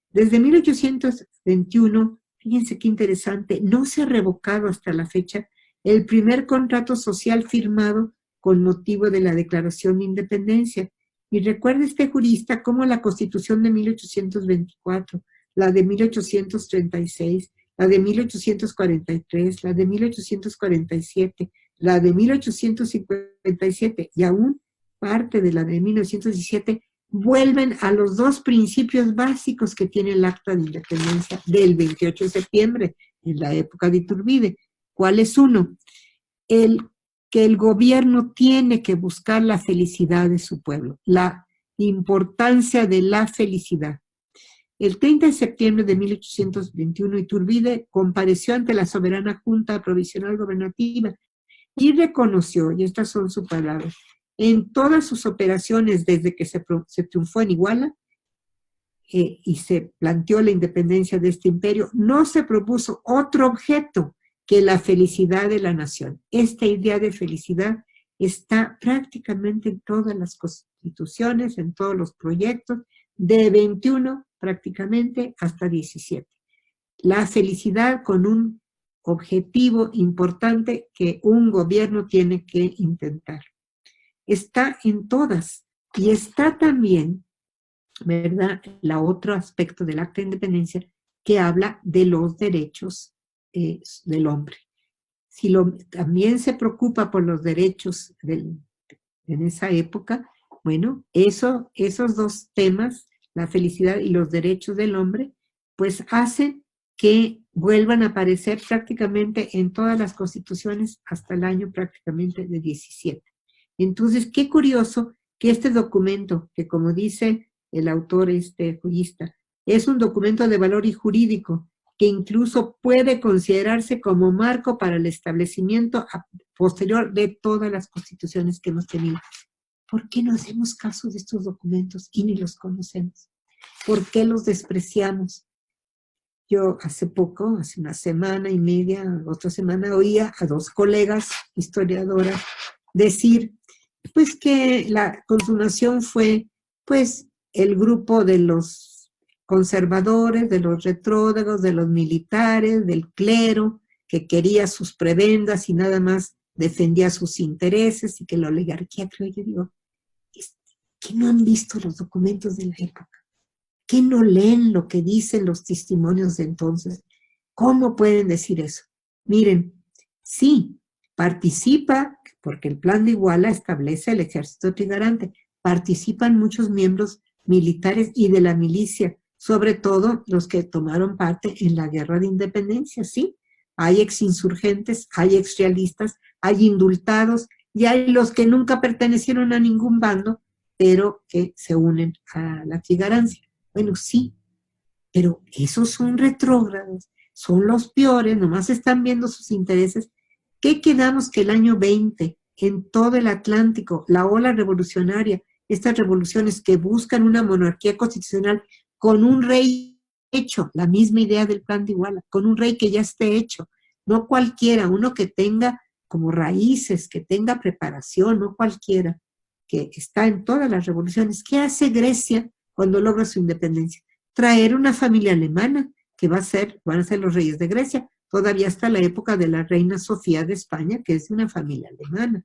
Desde 1821, fíjense qué interesante, no se ha revocado hasta la fecha el primer contrato social firmado con motivo de la Declaración de Independencia. Y recuerda este jurista cómo la Constitución de 1824, la de 1836, la de 1843, la de 1847, la de 1857 y aún parte de la de 1917, vuelven a los dos principios básicos que tiene el Acta de Independencia del 28 de septiembre, en la época de Iturbide. ¿Cuál es uno? Que el gobierno tiene que buscar la felicidad de su pueblo, la importancia de la felicidad. El 30 de septiembre de 1821, Iturbide compareció ante la soberana Junta Provisional Gubernativa y reconoció, y estas son sus palabras, en todas sus operaciones desde que se triunfó en Iguala y se planteó la independencia de este imperio, no se propuso otro objeto que la felicidad de la nación. Esta idea de felicidad está prácticamente en todas las constituciones, en todos los proyectos, de 21 prácticamente hasta 17. La felicidad con un objetivo importante que un gobierno tiene que intentar. Está en todas y está también, ¿verdad?, la otro aspecto del Acta de Independencia que habla de los derechos del hombre. Si también se preocupa por los derechos en esa época, bueno, esos dos temas, la felicidad y los derechos del hombre, pues hacen que vuelvan a aparecer prácticamente en todas las constituciones hasta el año prácticamente de 17. Entonces, qué curioso que este documento, que como dice el autor jurista, es un documento de valor y jurídico, que incluso puede considerarse como marco para el establecimiento posterior de todas las constituciones que hemos tenido. ¿Por qué no hacemos caso de estos documentos y ni los conocemos? ¿Por qué los despreciamos? Yo hace poco, hace una semana y media, otra semana, oía a dos colegas historiadoras decir, pues que la continuación fue, pues, el grupo de los conservadores, de los retrógrados, de los militares, del clero, que quería sus prebendas y nada más defendía sus intereses, y que la oligarquía, creo yo, digo, que no han visto los documentos de la época, que no leen lo que dicen los testimonios de entonces. ¿Cómo pueden decir eso? Miren, sí, participa, porque el plan de Iguala establece el ejército trigarante, participan muchos miembros militares y de la milicia, sobre todo los que tomaron parte en la guerra de independencia, sí. Hay exinsurgentes, hay exrealistas, hay indultados y hay los que nunca pertenecieron a ningún bando, pero que se unen a la trigarancia. Bueno, sí, pero esos son retrógrados, son los peores, nomás están viendo sus intereses. ¿Qué quedamos que el año 20, en todo el Atlántico, la ola revolucionaria, estas revoluciones que buscan una monarquía constitucional con un rey hecho, la misma idea del plan de Iguala, con un rey que ya esté hecho, no cualquiera, uno que tenga como raíces, que tenga preparación, no cualquiera, que está en todas las revoluciones? ¿Qué hace Grecia cuando logra su independencia? Traer una familia alemana, que van a ser los reyes de Grecia, todavía hasta la época de la reina Sofía de España, que es de una familia alemana.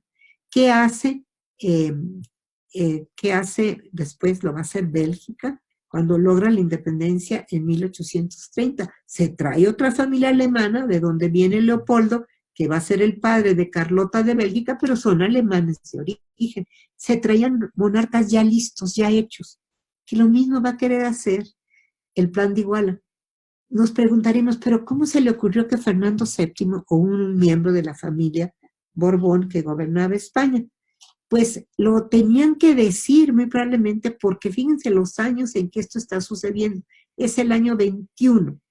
¿Qué hace? ¿Qué hace después? Lo va a hacer Bélgica, cuando logra la independencia en 1830. Se trae otra familia alemana, de donde viene Leopoldo, que va a ser el padre de Carlota de Bélgica, pero son alemanes de origen. Se traían monarcas ya listos, ya hechos, que lo mismo va a querer hacer el plan de Iguala. Nos preguntaremos, pero ¿cómo se le ocurrió que Fernando VII, o un miembro de la familia Borbón que gobernaba España? Pues lo tenían que decir muy probablemente, porque fíjense los años en que esto está sucediendo. Es el año 21.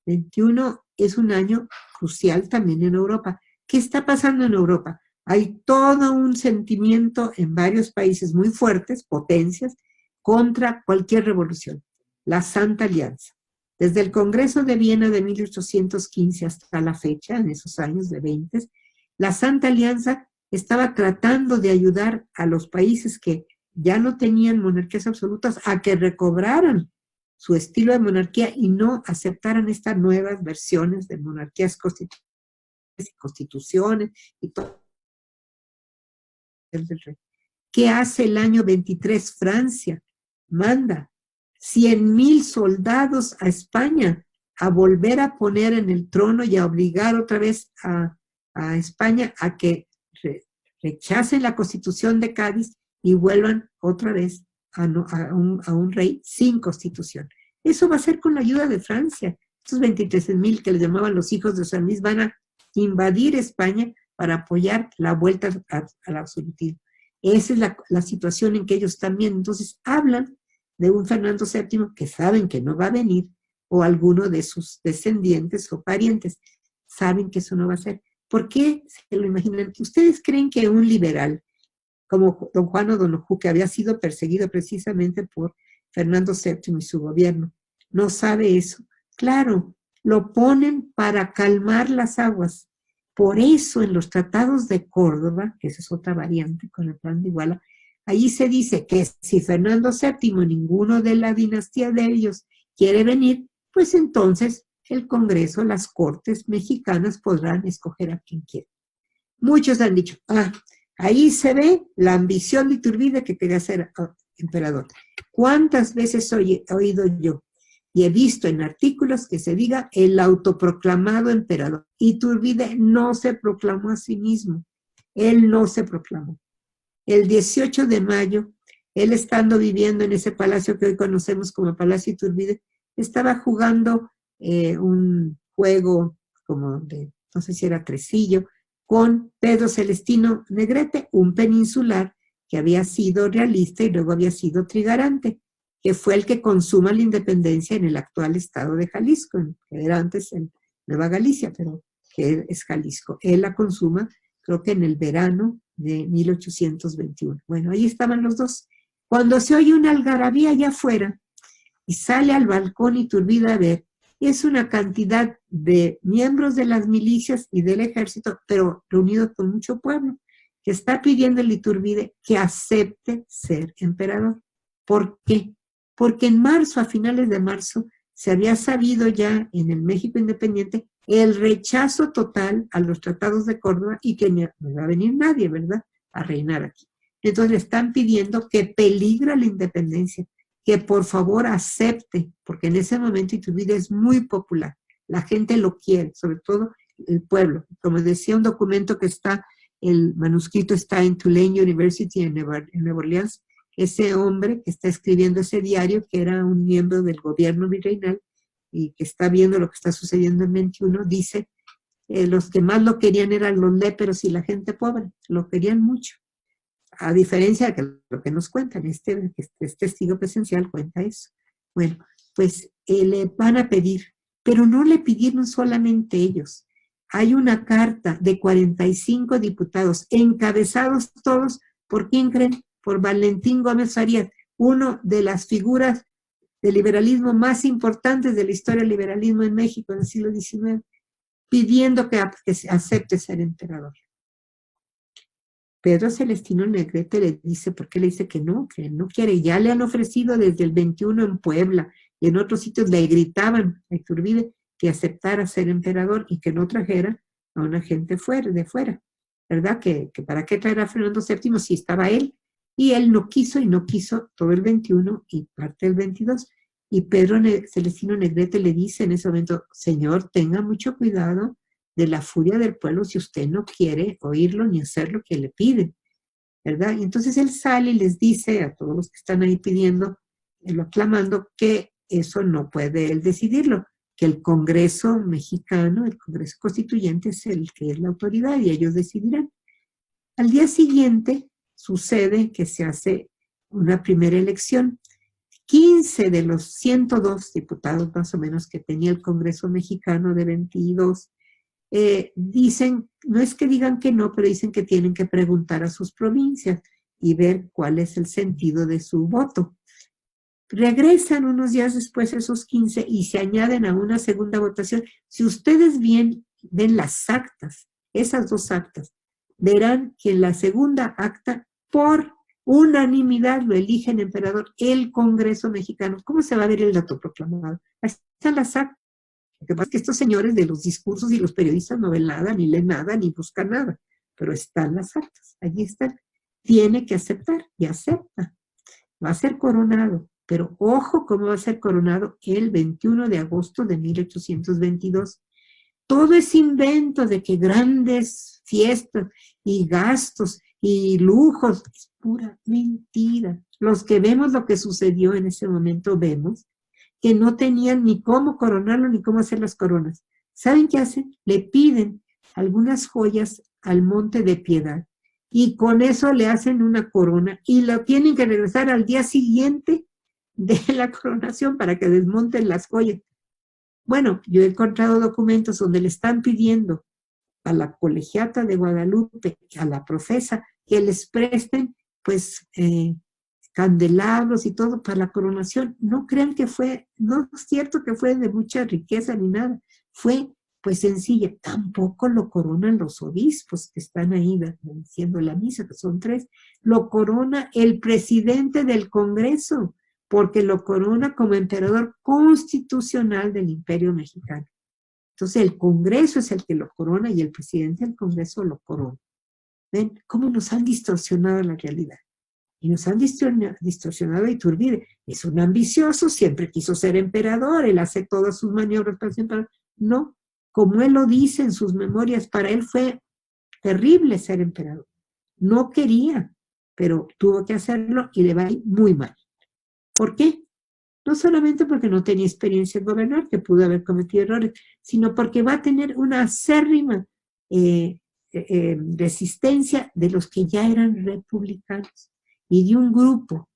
21 es un año crucial también en Europa. ¿Qué está pasando en Europa? Hay todo un sentimiento en varios países muy fuertes, potencias, contra cualquier revolución. La Santa Alianza. Desde el Congreso de Viena de 1815 hasta la fecha, en esos años de 20, la Santa Alianza estaba tratando de ayudar a los países que ya no tenían monarquías absolutas a que recobraran su estilo de monarquía y no aceptaran estas nuevas versiones de monarquías constituciones y todo. ¿Qué hace el año 23? Francia manda 100,000 soldados a España a volver a poner en el trono y a obligar otra vez a España a que rechacen la Constitución de Cádiz y vuelvan otra vez a un rey sin constitución. Eso va a ser con la ayuda de Francia. Estos 23,000 que les llamaban los hijos de San Luis van a invadir España para apoyar la vuelta al absolutismo. Esa es la situación en que ellos están viendo. Entonces hablan de un Fernando VII que saben que no va a venir, o alguno de sus descendientes o parientes saben que eso no va a ser. ¿Por qué se lo imaginan? ¿Ustedes creen que un liberal como don Juan O'Donoghue, que había sido perseguido precisamente por Fernando VII y su gobierno, no sabe eso? Claro, lo ponen para calmar las aguas. Por eso en los tratados de Córdoba, que esa es otra variante con el plan de Iguala, ahí se dice que si Fernando VII, ninguno de la dinastía de ellos, quiere venir, pues entonces el Congreso, las Cortes mexicanas podrán escoger a quien quieran. Muchos han dicho, ahí se ve la ambición de Iturbide que quería ser emperador. ¿Cuántas veces he oído yo y he visto en artículos que se diga el autoproclamado emperador? Iturbide no se proclamó a sí mismo, él no se proclamó. El 18 de mayo, él estando viviendo en ese palacio que hoy conocemos como Palacio Iturbide, estaba jugando un juego como de, no sé si era tresillo, con Pedro Celestino Negrete, un peninsular que había sido realista y luego había sido trigarante, que fue el que consuma la independencia en el actual estado de Jalisco, que era antes en Nueva Galicia, pero que es Jalisco. Él la consuma, creo que en el verano de 1821. Bueno, ahí estaban los dos. Cuando se oye una algarabía allá afuera y sale al balcón Iturbide a ver, es una cantidad de miembros de las milicias y del ejército, pero reunidos con mucho pueblo, que está pidiendo al Iturbide que acepte ser emperador. ¿Por qué? Porque en marzo, a finales de marzo, se había sabido ya en el México independiente el rechazo total a los tratados de Córdoba y que no va a venir nadie, ¿verdad?, a reinar aquí. Entonces le están pidiendo que peligra la independencia, que por favor acepte, porque en ese momento Iturbide es muy popular, la gente lo quiere, sobre todo el pueblo. Como decía un documento que está, el manuscrito está en Tulane University en Nueva Orleans, ese hombre que está escribiendo ese diario, que era un miembro del gobierno virreinal y que está viendo lo que está sucediendo en 21, dice, los que más lo querían eran los léperos y la gente pobre, lo querían mucho. A diferencia de lo que nos cuentan, este testigo presencial cuenta eso. Bueno, pues le van a pedir, pero no le pidieron solamente ellos. Hay una carta de 45 diputados, encabezados todos, ¿por quién creen? Por Valentín Gómez Farías, uno de las figuras del liberalismo más importantes de la historia del liberalismo en México en el siglo XIX, pidiendo que se acepte ser emperador. Pedro Celestino Negrete le dice, ¿por qué le dice que no quiere? Ya le han ofrecido desde el 21 en Puebla y en otros sitios le gritaban a Iturbide que aceptara ser emperador y que no trajera a una gente de fuera, ¿verdad? Que para qué traer a Fernando VII si estaba él, y él no quiso todo el 21 y parte del 22. Y Pedro Celestino Negrete le dice en ese momento, señor, tenga mucho cuidado de la furia del pueblo si usted no quiere oírlo ni hacer lo que le piden, ¿verdad? Y entonces él sale y les dice a todos los que están ahí pidiendo, aclamando, que eso no puede él decidirlo, que el Congreso mexicano, el Congreso Constituyente es el que es la autoridad y ellos decidirán. Al día siguiente sucede que se hace una primera elección. 15 de los 102 diputados más o menos que tenía el Congreso mexicano de 22, dicen, no es que digan que no, pero dicen que tienen que preguntar a sus provincias y ver cuál es el sentido de su voto. Regresan unos días después esos 15 y se añaden a una segunda votación. Si ustedes ven las actas, esas dos actas, verán que en la segunda acta, por unanimidad, lo eligen emperador el Congreso mexicano. ¿Cómo se va a ver el dato proclamado? Ahí están las actas. Lo que pasa es que estos señores de los discursos y los periodistas no ven nada, ni leen nada, ni buscan nada, pero están las actas, allí están. Tiene que aceptar y acepta. Va a ser coronado, pero ojo cómo va a ser coronado el 21 de agosto de 1822. Todo es invento de que grandes fiestas y gastos y lujos, es pura mentira. Los que vemos lo que sucedió en ese momento vemos que no tenían ni cómo coronarlo ni cómo hacer las coronas. ¿Saben qué hacen? Le piden algunas joyas al Monte de Piedad y con eso le hacen una corona y lo tienen que regresar al día siguiente de la coronación para que desmonten las joyas. Bueno, yo he encontrado documentos donde le están pidiendo a la colegiata de Guadalupe, a la profesa, que les presten, pues, candelabros y todo para la coronación. No crean que no es cierto que fue de mucha riqueza ni nada. Fue, pues, sencilla. Tampoco lo coronan los obispos que están ahí haciendo la misa, que son 3. Lo corona el presidente del Congreso, porque lo corona como emperador constitucional del Imperio Mexicano. Entonces el Congreso es el que lo corona y el presidente del Congreso lo corona. ¿Ven cómo nos han distorsionado la realidad? Y nos han distorsionado a Iturbide. Es un ambicioso, siempre quiso ser emperador, él hace todas sus maniobras para ser emperador. No, como él lo dice en sus memorias, para él fue terrible ser emperador. No quería, pero tuvo que hacerlo y le va a ir muy mal. ¿Por qué? No solamente porque no tenía experiencia en gobernar, que pudo haber cometido errores, sino porque va a tener una acérrima resistencia de los que ya eran republicanos y de un grupo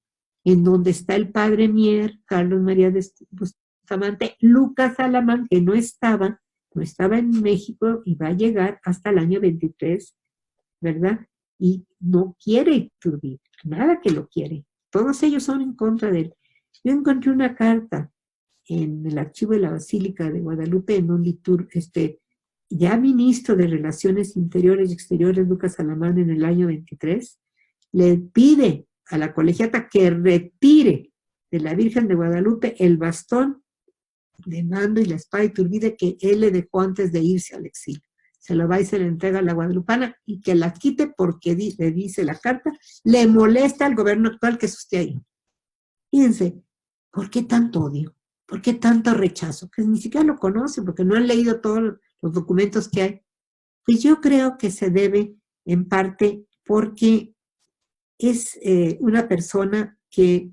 en donde está el padre Mier, Carlos María de Bustamante, Lucas Alamán, que no estaba en México y va a llegar hasta el año 23, ¿verdad? Y no quiere Iturbide, nada que lo quiere. Todos ellos son en contra de él. Yo encontré una carta en el archivo de la Basílica de Guadalupe, en donde ya ministro de Relaciones Interiores y Exteriores, Lucas Alamán, en el año 23, le pide a la colegiata que retire de la Virgen de Guadalupe el bastón de mando y la espada de Iturbide que él le dejó antes de irse al exilio. Se lo va y se le entrega a la guadalupana y que la quite porque le dice la carta, le molesta al gobierno actual que esté ahí. Fíjense, ¿por qué tanto odio? ¿Por qué tanto rechazo? Que ni siquiera lo conocen porque no han leído todos los documentos que hay. Pues yo creo que se debe en parte porque es una persona que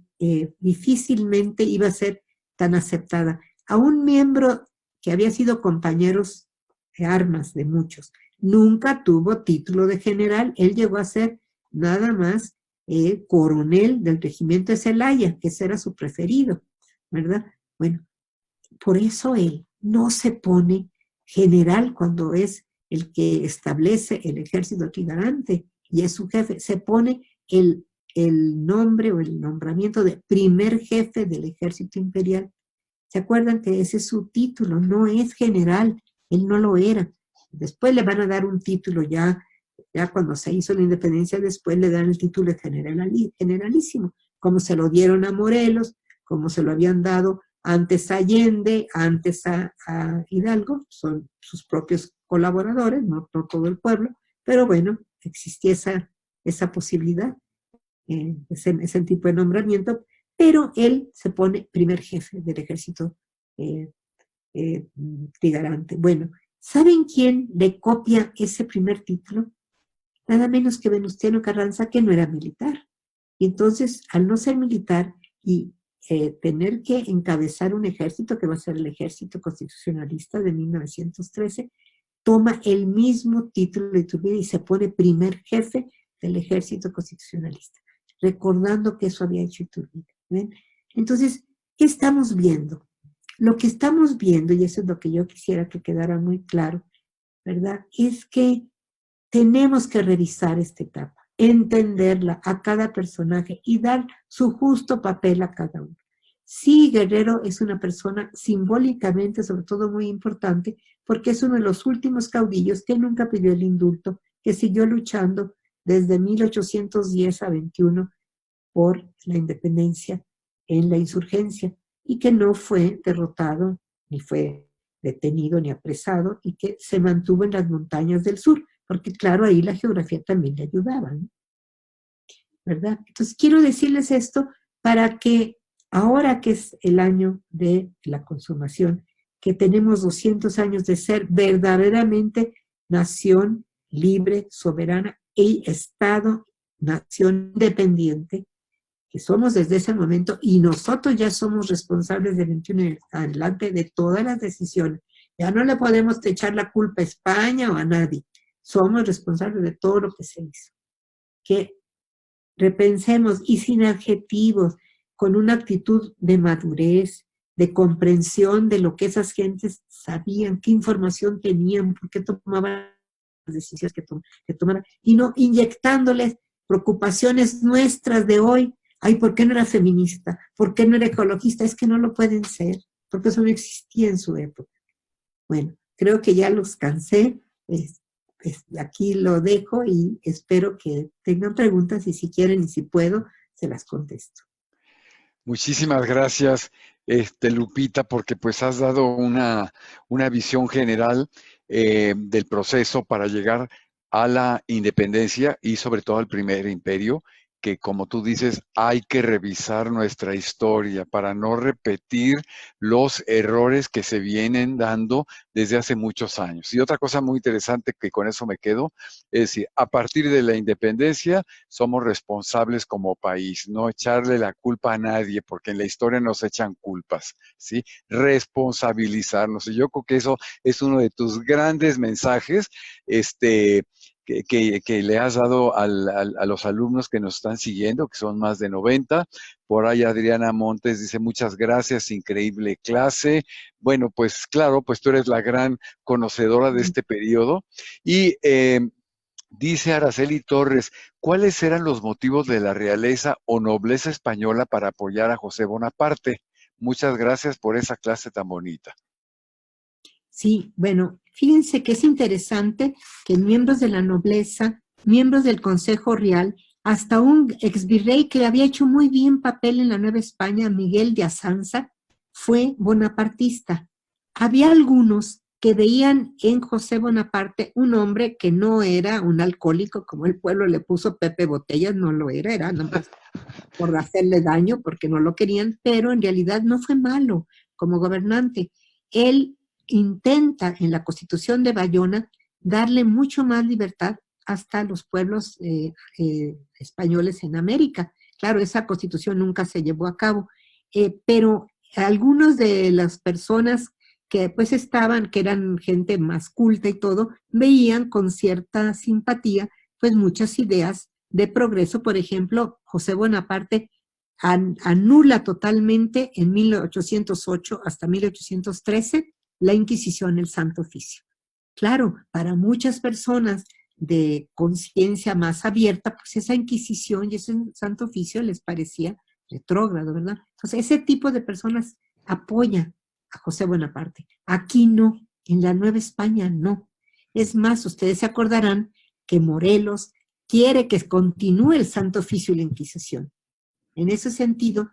difícilmente iba a ser tan aceptada. A un miembro que había sido compañeros de armas de muchos, nunca tuvo título de general, él llegó a ser nada más coronel del regimiento de Celaya, que ese era su preferido, ¿verdad? Bueno, por eso él no se pone general cuando es el que establece el ejército trigarante y es su jefe, se pone el nombre o el nombramiento de primer jefe del ejército imperial. ¿Se acuerdan que ese es su título? No es general, él no lo era. Después le van a dar un título ya cuando se hizo la independencia, después le dan el título de generalísimo, como se lo dieron a Morelos, como se lo habían dado antes a Allende, antes a Hidalgo, son sus propios colaboradores, no todo el pueblo, pero bueno, existía esa posibilidad, ese tipo de nombramiento, pero él se pone primer jefe del ejército trigarante. Bueno, ¿saben quién le copia ese primer título? Nada menos que Venustiano Carranza, que no era militar. Y entonces, al no ser militar y tener que encabezar un ejército que va a ser el Ejército Constitucionalista de 1913, toma el mismo título de Iturbide y se pone primer jefe del Ejército Constitucionalista, recordando que eso había hecho Iturbide. ¿Ven? Entonces, ¿qué estamos viendo? Lo que estamos viendo, y eso es lo que yo quisiera que quedara muy claro, ¿verdad? Es que tenemos que revisar esta etapa, entenderla a cada personaje y dar su justo papel a cada uno. Sí, Guerrero es una persona simbólicamente, sobre todo, muy importante, porque es uno de los últimos caudillos que nunca pidió el indulto, que siguió luchando desde 1810 a 21 por la independencia en la insurgencia y que no fue derrotado, ni fue detenido, ni apresado, y que se mantuvo en las montañas del sur, porque claro, ahí la geografía también le ayudaba, ¿no? ¿Verdad? Entonces quiero decirles esto para que ahora que es el año de la consumación, que tenemos 200 años de ser verdaderamente nación libre, soberana e Estado, nación independiente, que somos desde ese momento y nosotros ya somos responsables del 21 en adelante de todas las decisiones. Ya no le podemos echar la culpa a España o a nadie. Somos responsables de todo lo que se hizo. Que repensemos y sin adjetivos, con una actitud de madurez, de comprensión de lo que esas gentes sabían, qué información tenían, por qué tomaban las decisiones que tomaban, y no inyectándoles preocupaciones nuestras de hoy. Ay, ¿por qué no era feminista? ¿Por qué no era ecologista? Es que no lo pueden ser, porque eso no existía en su época. Bueno, creo que ya los cansé. Aquí lo dejo y espero que tengan preguntas y si quieren y si puedo, se las contesto. Muchísimas gracias, Lupita, porque pues has dado una visión general del proceso para llegar a la independencia y sobre todo al primer imperio, que como tú dices, hay que revisar nuestra historia para no repetir los errores que se vienen dando desde hace muchos años. Y otra cosa muy interesante que con eso me quedo, es decir, a partir de la independencia, somos responsables como país, no echarle la culpa a nadie, porque en la historia nos echan culpas, ¿sí? Responsabilizarnos. Y yo creo que eso es uno de tus grandes mensajes, que le has dado a los alumnos que nos están siguiendo, que son más de 90. Por ahí Adriana Montes dice, muchas gracias, increíble clase. Bueno, pues claro, pues tú eres la gran conocedora de este periodo. Y dice Araceli Torres, ¿cuáles eran los motivos de la realeza o nobleza española para apoyar a José Bonaparte? Muchas gracias por esa clase tan bonita. Sí, bueno, fíjense que es interesante que miembros de la nobleza, miembros del Consejo Real, hasta un exvirrey que había hecho muy bien papel en la Nueva España, Miguel de Azanza, fue bonapartista. Había algunos que veían en José Bonaparte un hombre que no era un alcohólico, como el pueblo le puso Pepe Botellas, no lo era, era nomás por hacerle daño, porque no lo querían, pero en realidad no fue malo como gobernante. Él intenta en la Constitución de Bayona darle mucho más libertad hasta los pueblos españoles en América. Claro, esa Constitución nunca se llevó a cabo, pero algunos de las personas que pues estaban, que eran gente más culta y todo, veían con cierta simpatía pues muchas ideas de progreso. Por ejemplo, José Bonaparte anula totalmente en 1808 hasta 1813 la Inquisición, el Santo Oficio. Claro, para muchas personas de conciencia más abierta, pues esa Inquisición y ese Santo Oficio les parecía retrógrado, ¿verdad? Entonces, ese tipo de personas apoya a José Bonaparte. Aquí no, en la Nueva España no. Es más, ustedes se acordarán que Morelos quiere que continúe el Santo Oficio y la Inquisición. En ese sentido,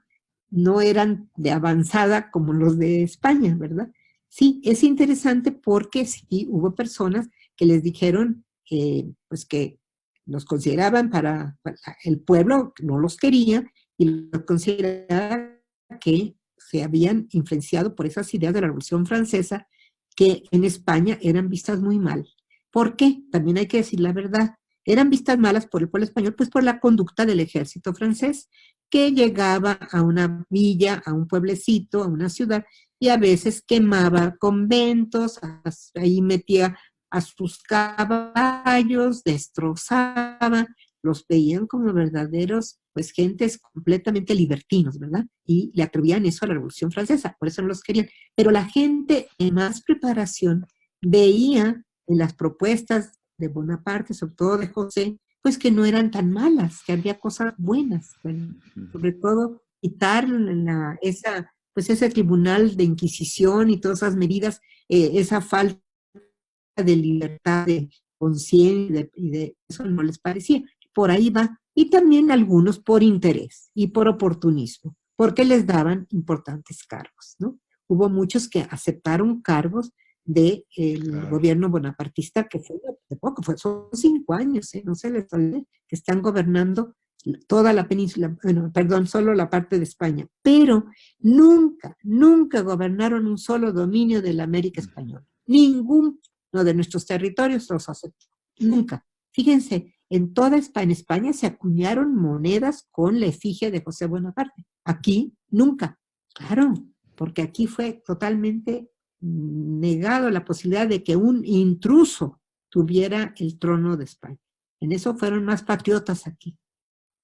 no eran de avanzada como los de España, ¿verdad? Sí, es interesante porque sí hubo personas que les dijeron pues que los consideraban para el pueblo, no los quería, y los consideraba que se habían influenciado por esas ideas de la Revolución Francesa que en España eran vistas muy mal. ¿Por qué? También hay que decir la verdad. Eran vistas malas por el pueblo español, pues por la conducta del ejército francés, que llegaba a una villa, a un pueblecito, a una ciudad, y a veces quemaba conventos, ahí metía a sus caballos, destrozaba, los veían como verdaderos, pues gentes completamente libertinos, ¿verdad? Y le atribuían eso a la Revolución Francesa, por eso no los querían. Pero la gente en más preparación veía en las propuestas de Bonaparte, sobre todo de José, pues que no eran tan malas, que había cosas buenas, bueno, sobre todo quitar pues ese tribunal de Inquisición y todas esas medidas, esa falta de libertad de conciencia y de eso no les parecía. Por ahí va. Y también algunos por interés y por oportunismo, porque les daban importantes cargos, ¿no? Hubo muchos que aceptaron cargos del Claro. gobierno bonapartista, que fue de poco, son 5 años, no se les olvide, que están gobernando toda la península, bueno, perdón, solo la parte de España, pero nunca, nunca gobernaron un solo dominio de la América Española. Ninguno de nuestros territorios los aceptó, nunca. Fíjense, en toda España se acuñaron monedas con la efigie de José Bonaparte. Aquí, nunca. Claro, porque aquí fue totalmente negado la posibilidad de que un intruso tuviera el trono de España. En eso fueron más patriotas aquí.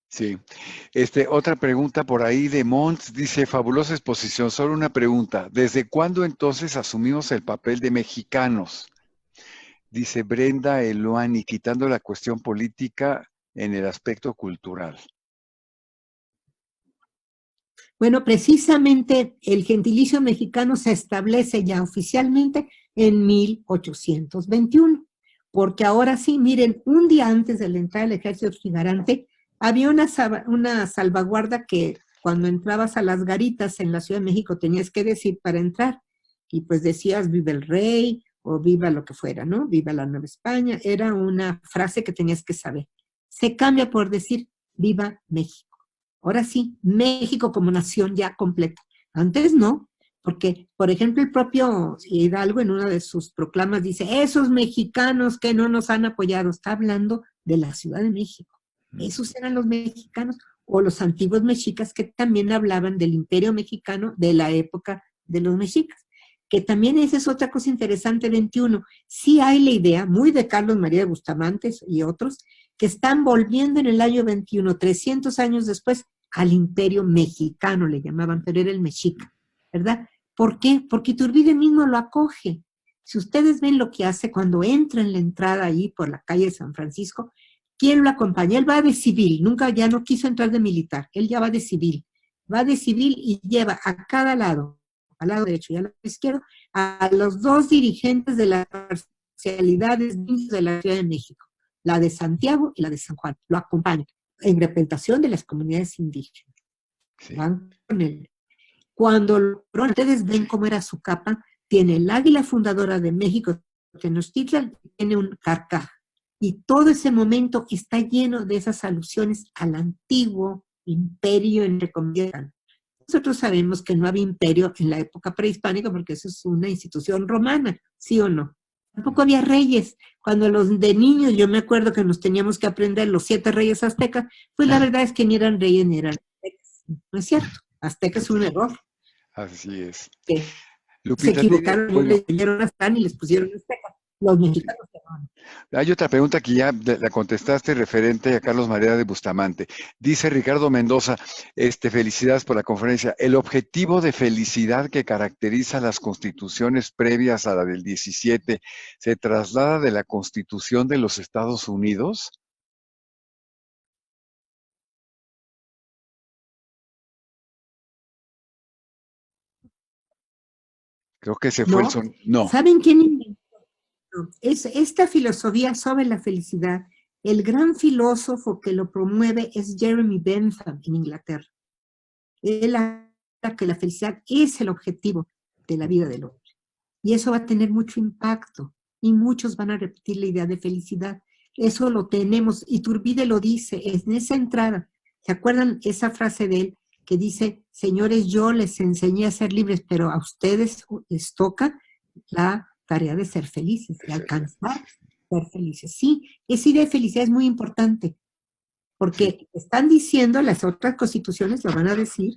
Sí. Otra pregunta por ahí de Mont, dice, fabulosa exposición, solo una pregunta, ¿desde cuándo entonces asumimos el papel de mexicanos? Dice Brenda Eloani, quitando la cuestión política en el aspecto cultural. Bueno, precisamente el gentilicio mexicano se establece ya oficialmente en 1821, porque ahora sí, miren, un día antes de la entrada del ejército trigarante, había una salvaguarda que cuando entrabas a las garitas en la Ciudad de México tenías que decir para entrar, y pues decías viva el rey, o viva lo que fuera, ¿no? Viva la Nueva España, era una frase que tenías que saber. Se cambia por decir viva México. Ahora sí, México como nación ya completa. Antes no, porque, por ejemplo, el propio Hidalgo en una de sus proclamas dice, esos mexicanos que no nos han apoyado, está hablando de la Ciudad de México. Esos eran los mexicanos, o los antiguos mexicas que también hablaban del imperio mexicano de la época de los mexicas. Que también esa es otra cosa interesante, 21. Sí hay la idea, muy de Carlos María de Bustamante y otros, que están volviendo en el año 21, 300 años después, al imperio mexicano, le llamaban, pero era el mexica, ¿verdad? ¿Por qué? Porque Iturbide mismo lo acoge. Si ustedes ven lo que hace cuando entra en la entrada ahí por la calle de San Francisco, ¿quién lo acompaña? Él va de civil, nunca ya no quiso entrar de militar, él ya va de civil y lleva a cada lado, al lado derecho y al lado izquierdo, a los dos dirigentes de las parcialidades de la Ciudad de México, la de Santiago y la de San Juan, lo acompañan en representación de las comunidades indígenas. Sí. Van con él. Cuando ustedes ven cómo era su capa, tiene el águila fundadora de México, Tenochtitlan, tiene un carcaj. Y todo ese momento está lleno de esas alusiones al antiguo imperio, entre comillas. Nosotros sabemos que no había imperio en la época prehispánica porque eso es una institución romana, ¿sí o no? Tampoco había reyes. Cuando los de niños, yo me acuerdo que nos teníamos que aprender los 7 reyes aztecas, pues la verdad es que ni eran reyes ni eran aztecas. No es cierto. Azteca es un error. Así es. Que Lupita, se equivocaron, no les dieron hasta y les pusieron azteca. Los mexicanos no. Hay otra pregunta que ya la contestaste referente a Carlos María de Bustamante. Dice Ricardo Mendoza, felicidades por la conferencia. ¿El objetivo de felicidad que caracteriza las constituciones previas a la del 17 se traslada de la Constitución de los Estados Unidos? Creo que ese fue el son. No. ¿Saben quién inventó? Es esta filosofía sobre la felicidad. El gran filósofo que lo promueve es Jeremy Bentham en Inglaterra. Él habla que la felicidad es el objetivo de la vida del hombre. Y eso va a tener mucho impacto. Y muchos van a repetir la idea de felicidad. Eso lo tenemos. Iturbide lo dice en esa entrada. ¿Se acuerdan esa frase de él que dice, señores, yo les enseñé a ser libres, pero a ustedes les toca la tarea de ser felices, de alcanzar ser felices? Sí, esa idea de felicidad es muy importante, porque están diciendo, las otras constituciones lo van a decir,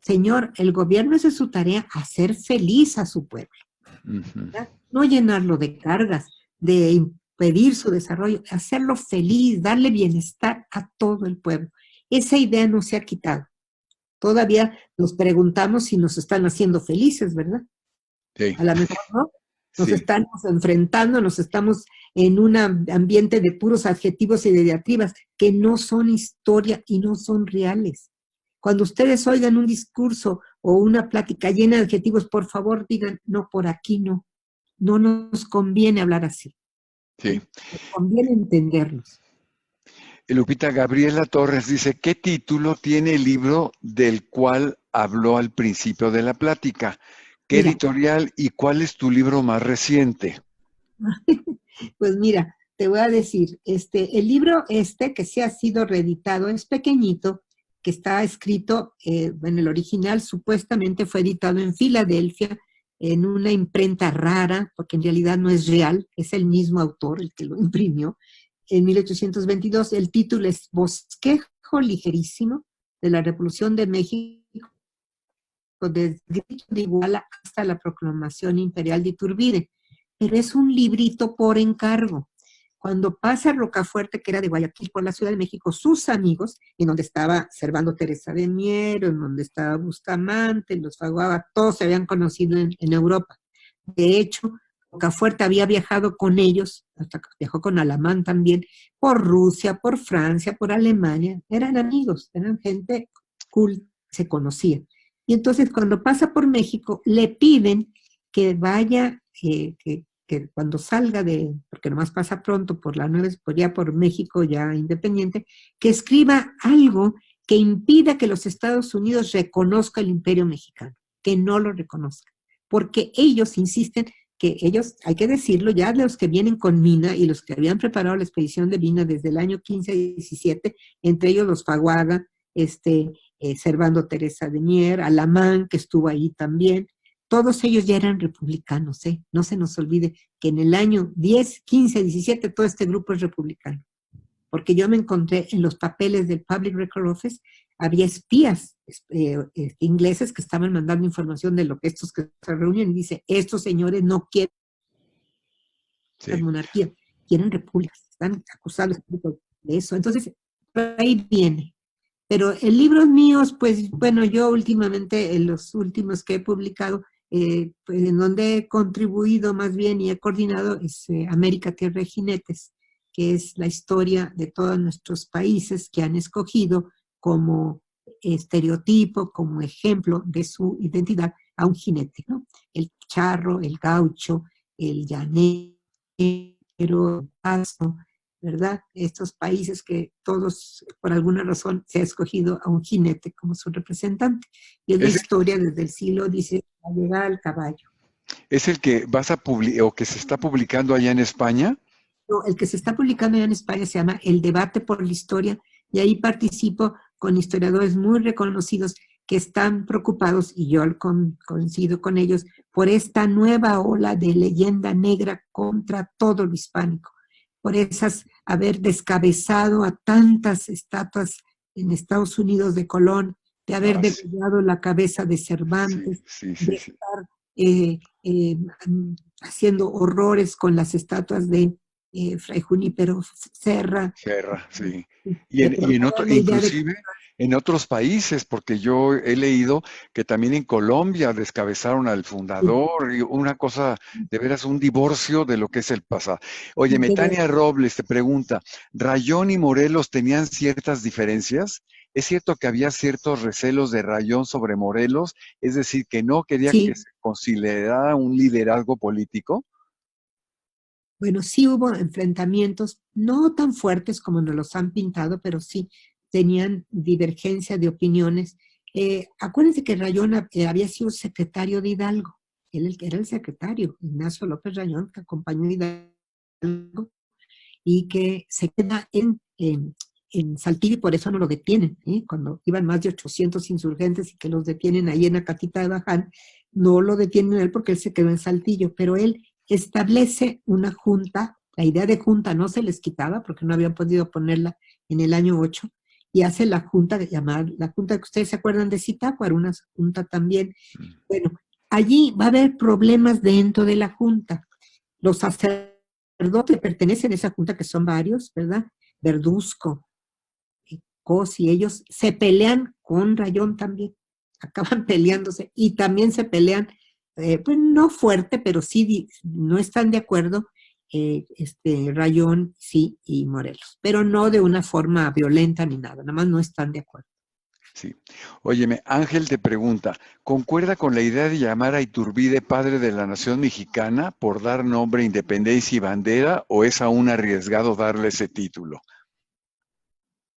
señor, el gobierno es su tarea hacer feliz a su pueblo, no llenarlo de cargas, de impedir su desarrollo, hacerlo feliz, darle bienestar a todo el pueblo. Esa idea no se ha quitado. Todavía nos preguntamos si nos están haciendo felices, ¿verdad? Sí. A lo mejor no. Nos estamos enfrentando, nos estamos en un ambiente de puros adjetivos y de diatribas que no son historia y no son reales. Cuando ustedes oigan un discurso o una plática llena de adjetivos, por favor digan, no, por aquí no. No nos conviene hablar así. Sí. Nos conviene entendernos. Lupita, Gabriela Torres dice, ¿qué título tiene el libro del cual habló al principio de la plática? ¿Qué editorial y cuál es tu libro más reciente? Pues mira, te voy a decir, el libro que sí ha sido reeditado es pequeñito, que está escrito, en el original supuestamente fue editado en Filadelfia, en una imprenta rara, porque en realidad no es real, es el mismo autor el que lo imprimió, en 1822. El título es Bosquejo ligerísimo de la Revolución de México, desde el grito de Iguala hasta la proclamación imperial de Iturbide. Pero es un librito por encargo. Cuando pasa Rocafuerte, que era de Guayaquil por la Ciudad de México, sus amigos, en donde estaba Servando Teresa de Miero, en donde estaba Bustamante, los Faguaba, todos se habían conocido en Europa. De hecho, Rocafuerte había viajado con ellos, hasta viajó con Alamán también, por Rusia, por Francia, por Alemania. Eran amigos, eran gente cool, se conocían. Y entonces cuando pasa por México, le piden que vaya, que cuando salga porque nomás pasa pronto por la 9, ya por México ya independiente, que escriba algo que impida que los Estados Unidos reconozca el imperio mexicano, que no lo reconozca, porque ellos insisten que ellos, hay que decirlo, ya los que vienen con Mina y los que habían preparado la expedición de Mina desde el año 15 y 17, entre ellos los Faguaga, Servando Teresa de Mier, Alamán, que estuvo ahí también, todos ellos ya eran republicanos, ¿eh? No se nos olvide que en el año 10, 15, 17 todo este grupo es republicano. Porque yo me encontré en los papeles del Public Record Office, había espías ingleses que estaban mandando información de lo que estos que se reúnen y dice, estos señores no quieren monarquía, quieren repúblicas, están acusados de eso. Entonces, por ahí viene. Pero en libros míos, pues bueno, yo últimamente, en los últimos que he publicado, pues, en donde he contribuido más bien y he coordinado es América Tierra de Jinetes, que es la historia de todos nuestros países que han escogido como estereotipo, como ejemplo de su identidad a un jinete, ¿no? El charro, el gaucho, el llanero, el paso, ¿verdad? Estos países que todos, por alguna razón, se ha escogido a un jinete como su representante. Y es la historia desde el siglo XVI a llegar al caballo. ¿Es el que vas a publicar o que se está publicando allá en España? No, el que se está publicando allá en España se llama El debate por la historia, y ahí participo con historiadores muy reconocidos que están preocupados, y yo coincido con ellos, por esta nueva ola de leyenda negra contra todo lo hispánico, por haber descabezado a tantas estatuas en Estados Unidos de Colón, de haber degollado la cabeza de Cervantes, de estar haciendo horrores con las estatuas de Fray Junípero Serra. Serra, sí. Y inclusive en otros países, porque yo he leído que también en Colombia descabezaron al fundador, y una cosa, de veras, un divorcio de lo que es el pasado. Oye, Tania Robles te pregunta, ¿Rayón y Morelos tenían ciertas diferencias? ¿Es cierto que había ciertos recelos de Rayón sobre Morelos? Es decir, que no quería que se considerara un liderazgo político. Bueno, sí hubo enfrentamientos, no tan fuertes como nos los han pintado, pero sí tenían divergencia de opiniones. Acuérdense que Rayón había sido secretario de Hidalgo. Él era el secretario, Ignacio López Rayón, que acompañó a Hidalgo y que se queda en Saltillo y por eso no lo detienen. Cuando iban más de 800 insurgentes y que los detienen ahí en Acatita de Baján, no lo detienen a él porque él se quedó en Saltillo, pero él establece una junta, la idea de junta no se les quitaba porque no habían podido ponerla en el año 8, y hace la junta la junta que ustedes se acuerdan de Zitácuaro, una junta también. Bueno, allí va a haber problemas dentro de la junta. Los sacerdotes que pertenecen a esa junta, que son varios, ¿verdad? Verduzco, Cosi, ellos se pelean con Rayón también, acaban peleándose y también se pelean pues no fuerte, pero sí no están de acuerdo Rayón, sí, y Morelos, pero no de una forma violenta ni nada, nada más no están de acuerdo. Sí. Óyeme, Ángel te pregunta, ¿concuerda con la idea de llamar a Iturbide padre de la nación mexicana por dar nombre, independencia y bandera, o es aún arriesgado darle ese título?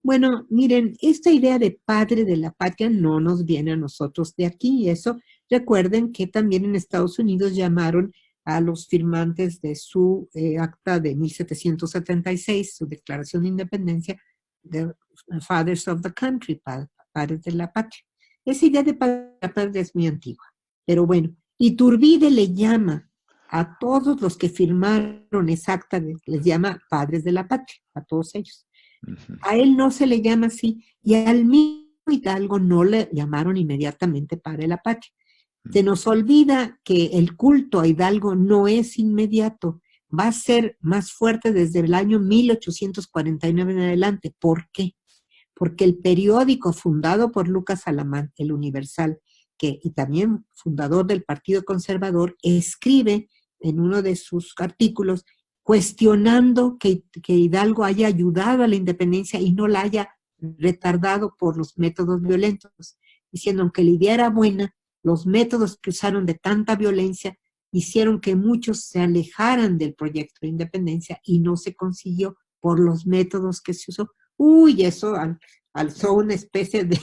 Bueno, miren, esta idea de padre de la patria no nos viene a nosotros de aquí. Eso, recuerden que también en Estados Unidos llamaron a los firmantes de su acta de 1776, su declaración de independencia, de Fathers of the Country, padres de la patria. Esa idea de padre de la patria es muy antigua. Pero bueno, Iturbide le llama a todos los que firmaron esa acta, les llama padres de la patria, a todos ellos. A él no se le llama así, y al mismo Hidalgo no le llamaron inmediatamente padre de la patria. Se nos olvida que el culto a Hidalgo no es inmediato, va a ser más fuerte desde el año 1849 en adelante. ¿Por qué? Porque el periódico fundado por Lucas Alamán, El Universal, y también fundador del Partido Conservador, escribe en uno de sus artículos cuestionando que Hidalgo haya ayudado a la independencia y no la haya retardado por los métodos violentos, diciendo, aunque la idea era buena, los métodos que usaron de tanta violencia hicieron que muchos se alejaran del proyecto de independencia y no se consiguió por los métodos que se usó. Uy, eso alzó una especie de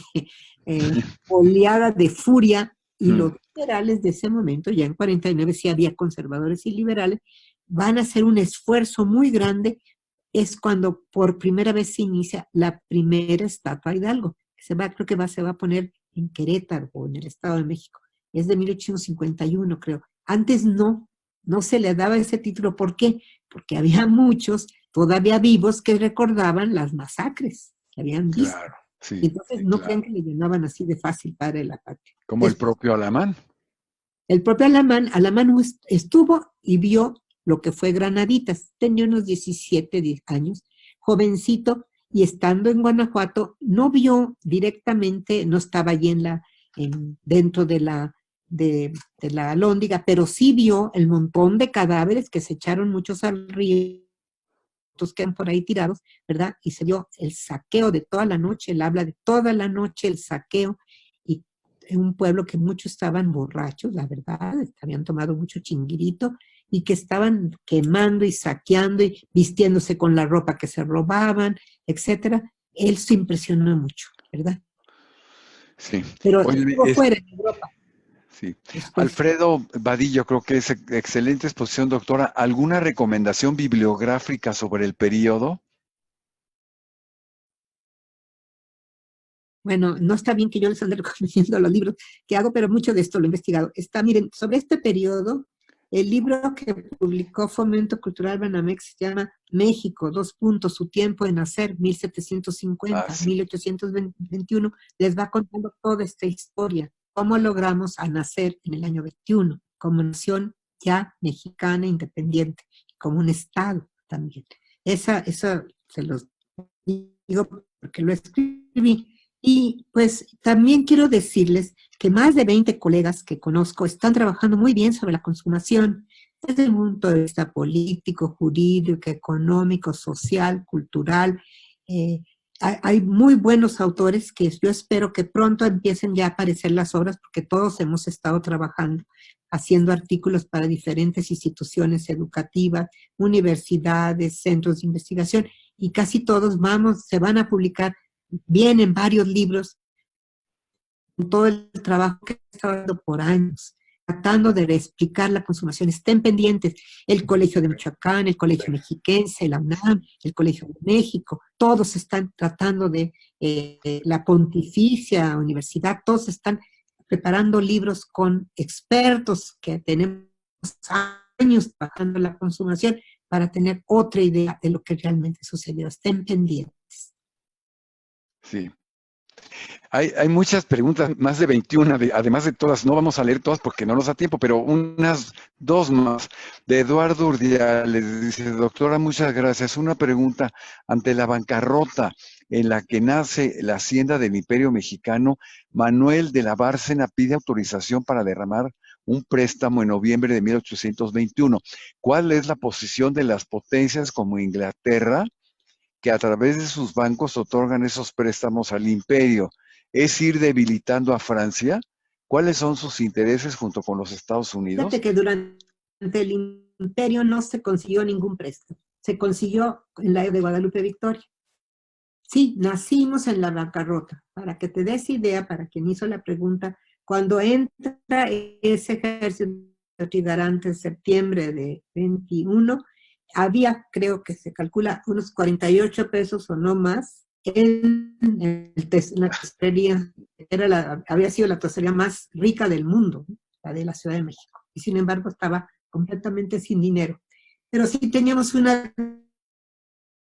oleada de furia, y los liberales de ese momento, ya en 49 sí había conservadores y liberales, van a hacer un esfuerzo muy grande. Es cuando por primera vez se inicia la primera estatua a Hidalgo, que se va a poner en Querétaro o en el Estado de México. Es de 1851, creo. Antes no se le daba ese título. ¿Por qué? Porque había muchos todavía vivos que recordaban las masacres que habían visto. Claro, Y sí, entonces sí, no claro. creen que le llamaban así de fácil padre de la patria. Como el Después, propio Alamán. el propio Alamán estuvo y vio lo que fue Granaditas. Tenía unos 17 años, jovencito, y estando en Guanajuato, no vio directamente, no estaba allí dentro de la Alhóndiga, pero sí vio el montón de cadáveres que se echaron muchos al río, quedan por ahí tirados, ¿verdad? Y se vio el saqueo de toda la noche, él habla de toda la noche el saqueo, y en un pueblo que muchos estaban borrachos, la verdad, habían tomado mucho chinguirito, y que estaban quemando y saqueando y vistiéndose con la ropa que se robaban, etcétera. Él se impresionó mucho, ¿verdad? Sí. Pero Oye, estuvo fuera en Europa sí. después. Alfredo Vadillo, creo que es excelente exposición, doctora. ¿Alguna recomendación bibliográfica sobre el periodo? Bueno, no está bien que yo les ande recomendando los libros que hago, pero mucho de esto lo he investigado. Miren, sobre este periodo, el libro que publicó Fomento Cultural Banamex se llama México, su tiempo de nacer, Ah, 1750, sí. 1821, les va contando toda esta historia, cómo logramos a nacer en el año 21, como nación ya mexicana independiente, como un estado también. Esa se los digo porque lo escribí. Y pues también quiero decirles que más de 20 colegas que conozco están trabajando muy bien sobre la consumación, desde el punto de vista político, jurídico, económico, social, cultural. Eh, hay muy buenos autores que yo espero que pronto empiecen ya a aparecer las obras, porque todos hemos estado trabajando, haciendo artículos para diferentes instituciones educativas, universidades, centros de investigación, y casi todos se van a publicar. Vienen varios libros, con todo el trabajo que he estado dando por años, tratando de explicar la consumación. Estén pendientes, el Colegio de Michoacán, el Colegio Mexiquense, la UNAM, el Colegio de México, todos están tratando la Pontificia Universidad, todos están preparando libros con expertos que tenemos años trabajando en la consumación para tener otra idea de lo que realmente sucedió. Estén pendientes. Sí. Hay muchas preguntas, más de 21, además de todas, no vamos a leer todas porque no nos da tiempo, pero unas dos más. De Eduardo Urdiales, dice, doctora, muchas gracias. Una pregunta, ante la bancarrota en la que nace la hacienda del Imperio Mexicano, Manuel de la Bárcena pide autorización para derramar un préstamo en noviembre de 1821. ¿Cuál es la posición de las potencias como Inglaterra, que a través de sus bancos otorgan esos préstamos al imperio? ¿Es ir debilitando a Francia? ¿Cuáles son sus intereses junto con los Estados Fíjate Unidos? que durante el imperio no se consiguió ningún préstamo. Se consiguió en la de Guadalupe Victoria. Sí, nacimos en la bancarrota. Para que te des idea, para quien hizo la pregunta, cuando entra ese ejército trigarante en septiembre de 21, había, creo que se calcula, unos 48 pesos o no más en la tesorería. Había sido la tesorería más rica del mundo, la de la Ciudad de México. Y sin embargo estaba completamente sin dinero. Pero sí teníamos una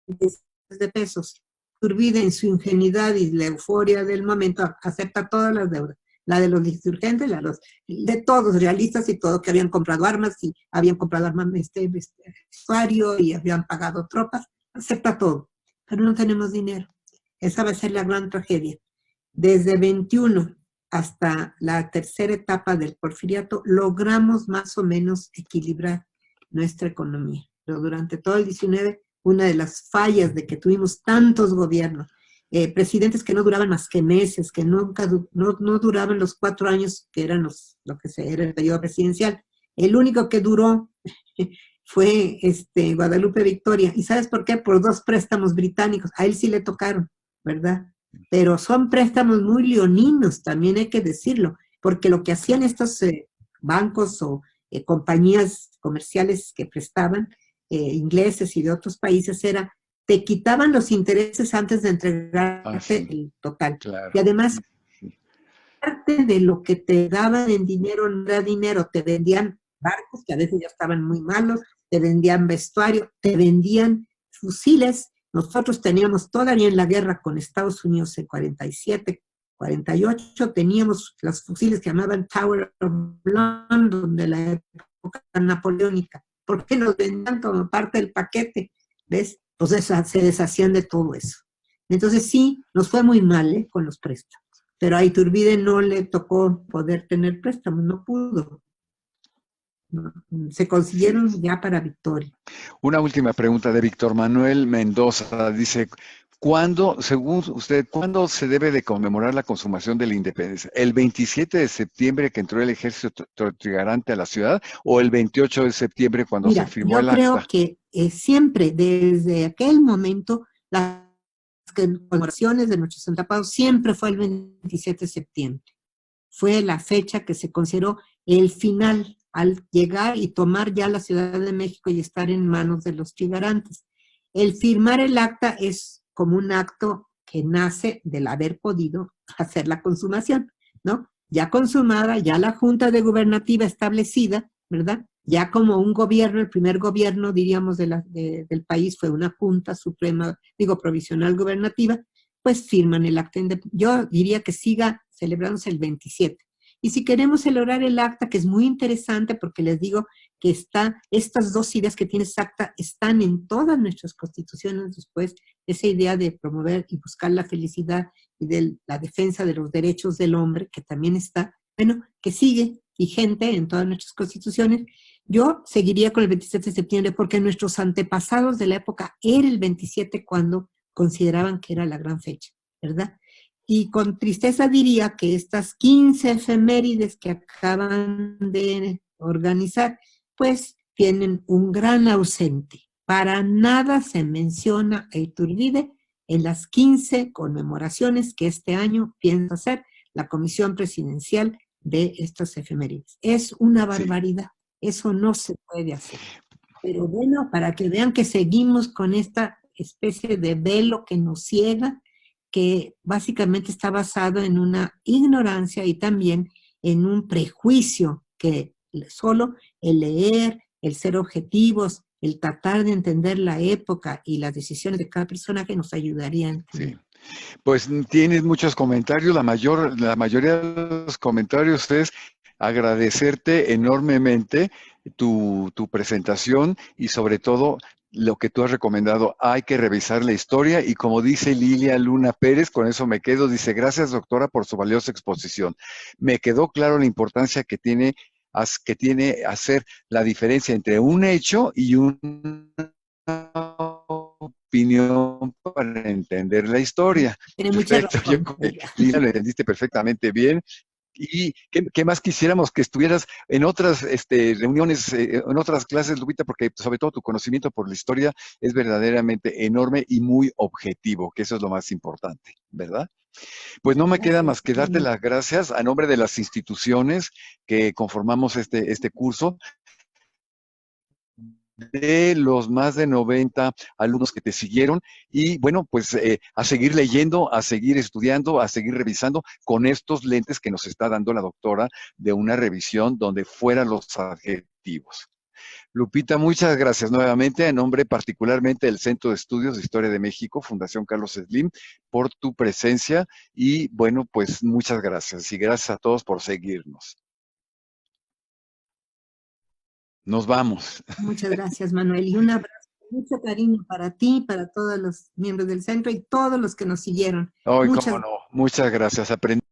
de pesos. Turbide en su ingenuidad y la euforia del momento, acepta todas las deudas. La de los insurgentes, de todos, realistas y todo, que habían comprado armas y habían comprado armas, vestuario y habían pagado tropas, acepta todo. Pero no tenemos dinero. Esa va a ser la gran tragedia. Desde 21 hasta la tercera etapa del porfiriato, logramos más o menos equilibrar nuestra economía. Pero durante todo el 19, una de las fallas de que tuvimos tantos gobiernos, presidentes que no duraban más que meses, que nunca no duraban los 4 años que eran lo que era el periodo presidencial. El único que duró fue Guadalupe Victoria. ¿Y sabes por qué? Por 2 préstamos británicos. A él sí le tocaron, ¿verdad? pero son préstamos muy leoninos, también hay que decirlo, porque lo que hacían estos bancos o compañías comerciales que prestaban, ingleses y de otros países, era, te quitaban los intereses antes de Ah, entregarte sí, el total. Y claro. además, Sí, sí. parte de lo que te daban en dinero no era dinero, te vendían barcos que a veces ya estaban muy malos, te vendían vestuario, te vendían fusiles. Nosotros teníamos todavía en la guerra con Estados Unidos en 47, 48, teníamos los fusiles que llamaban Tower of London de la época napoleónica. ¿Por qué nos vendían como parte del paquete? ¿Ves? Pues se deshacían de todo eso. Entonces sí, nos fue muy mal con los préstamos. Pero a Iturbide no le tocó poder tener préstamos, no pudo. ¿No? Se Sí. consiguieron ya para Victoria. Una última pregunta de Víctor Manuel Mendoza. Dice, ¿cuándo, según usted, cuándo se debe de conmemorar la consumación de la independencia? ¿El 27 de septiembre que entró el ejército trigarante a la ciudad o el 28 de septiembre cuando se Mira, firmó yo el creo acta? que siempre, desde aquel momento, las conmemoraciones de nuestros antepasados siempre fue el 27 de septiembre. Fue la fecha que se consideró el final al llegar y tomar ya la Ciudad de México y estar en manos de los trigarantes. El firmar el acta es como un acto que nace del haber podido hacer la consumación, ¿no? Ya consumada, ya la Junta de Gubernativa establecida, ¿verdad? Ya como un gobierno, el primer gobierno, diríamos, del país fue una Junta Suprema, digo, provisional gubernativa, pues firman el acta. Yo diría que siga celebrándose el 27. Y si queremos celebrar el acta, que es muy interesante porque les digo que estas dos ideas que tiene ese acta están en todas nuestras constituciones después, esa idea de promover y buscar la felicidad y de la defensa de los derechos del hombre, que también está, bueno, que sigue vigente en todas nuestras constituciones. Yo seguiría con el 27 de septiembre porque nuestros antepasados de la época era el 27 cuando consideraban que era la gran fecha, ¿verdad? Y con tristeza diría que estas 15 efemérides que acaban de organizar, pues tienen un gran ausente. Para nada se menciona a Iturbide en las 15 conmemoraciones que este año piensa hacer la Comisión Presidencial de estas efemérides. Es una Sí. barbaridad, eso no se puede hacer. Pero bueno, para que vean que seguimos con esta especie de velo que nos ciega, que básicamente está basado en una ignorancia y también en un prejuicio que solo el leer, el ser objetivos, el tratar de entender la época y las decisiones de cada personaje nos ayudaría a Sí. entender. Pues tienes muchos comentarios, la mayoría de los comentarios es agradecerte enormemente tu presentación y sobre todo lo que tú has recomendado. Hay que revisar la historia y como dice Lilia Luna Pérez, con eso me quedo, dice, gracias doctora por su valiosa exposición. Me quedó claro la importancia que tiene hacer la diferencia entre un hecho y una opinión para entender la historia. Tiene mucha Perfecto, yo razón. creo que Lina lo entendiste perfectamente bien. ¿Y qué más quisiéramos que estuvieras en otras reuniones, en otras clases, Lupita? Porque sobre todo tu conocimiento por la historia es verdaderamente enorme y muy objetivo, que eso es lo más importante, ¿verdad? Pues no me queda Gracias. más que darte las gracias a nombre de las instituciones que conformamos este curso, de los más de 90 alumnos que te siguieron y bueno, pues a seguir leyendo, a seguir estudiando, a seguir revisando con estos lentes que nos está dando la doctora de una revisión donde fueran los adjetivos. Lupita, muchas gracias nuevamente en nombre particularmente del Centro de Estudios de Historia de México, Fundación Carlos Slim, por tu presencia y bueno, pues muchas gracias y gracias a todos por seguirnos. Nos vamos. Muchas gracias, Manuel. Y un abrazo, mucho cariño para ti, para todos los miembros del centro y todos los que nos siguieron. Hoy, cómo Muchas no, muchas gracias. Aprendí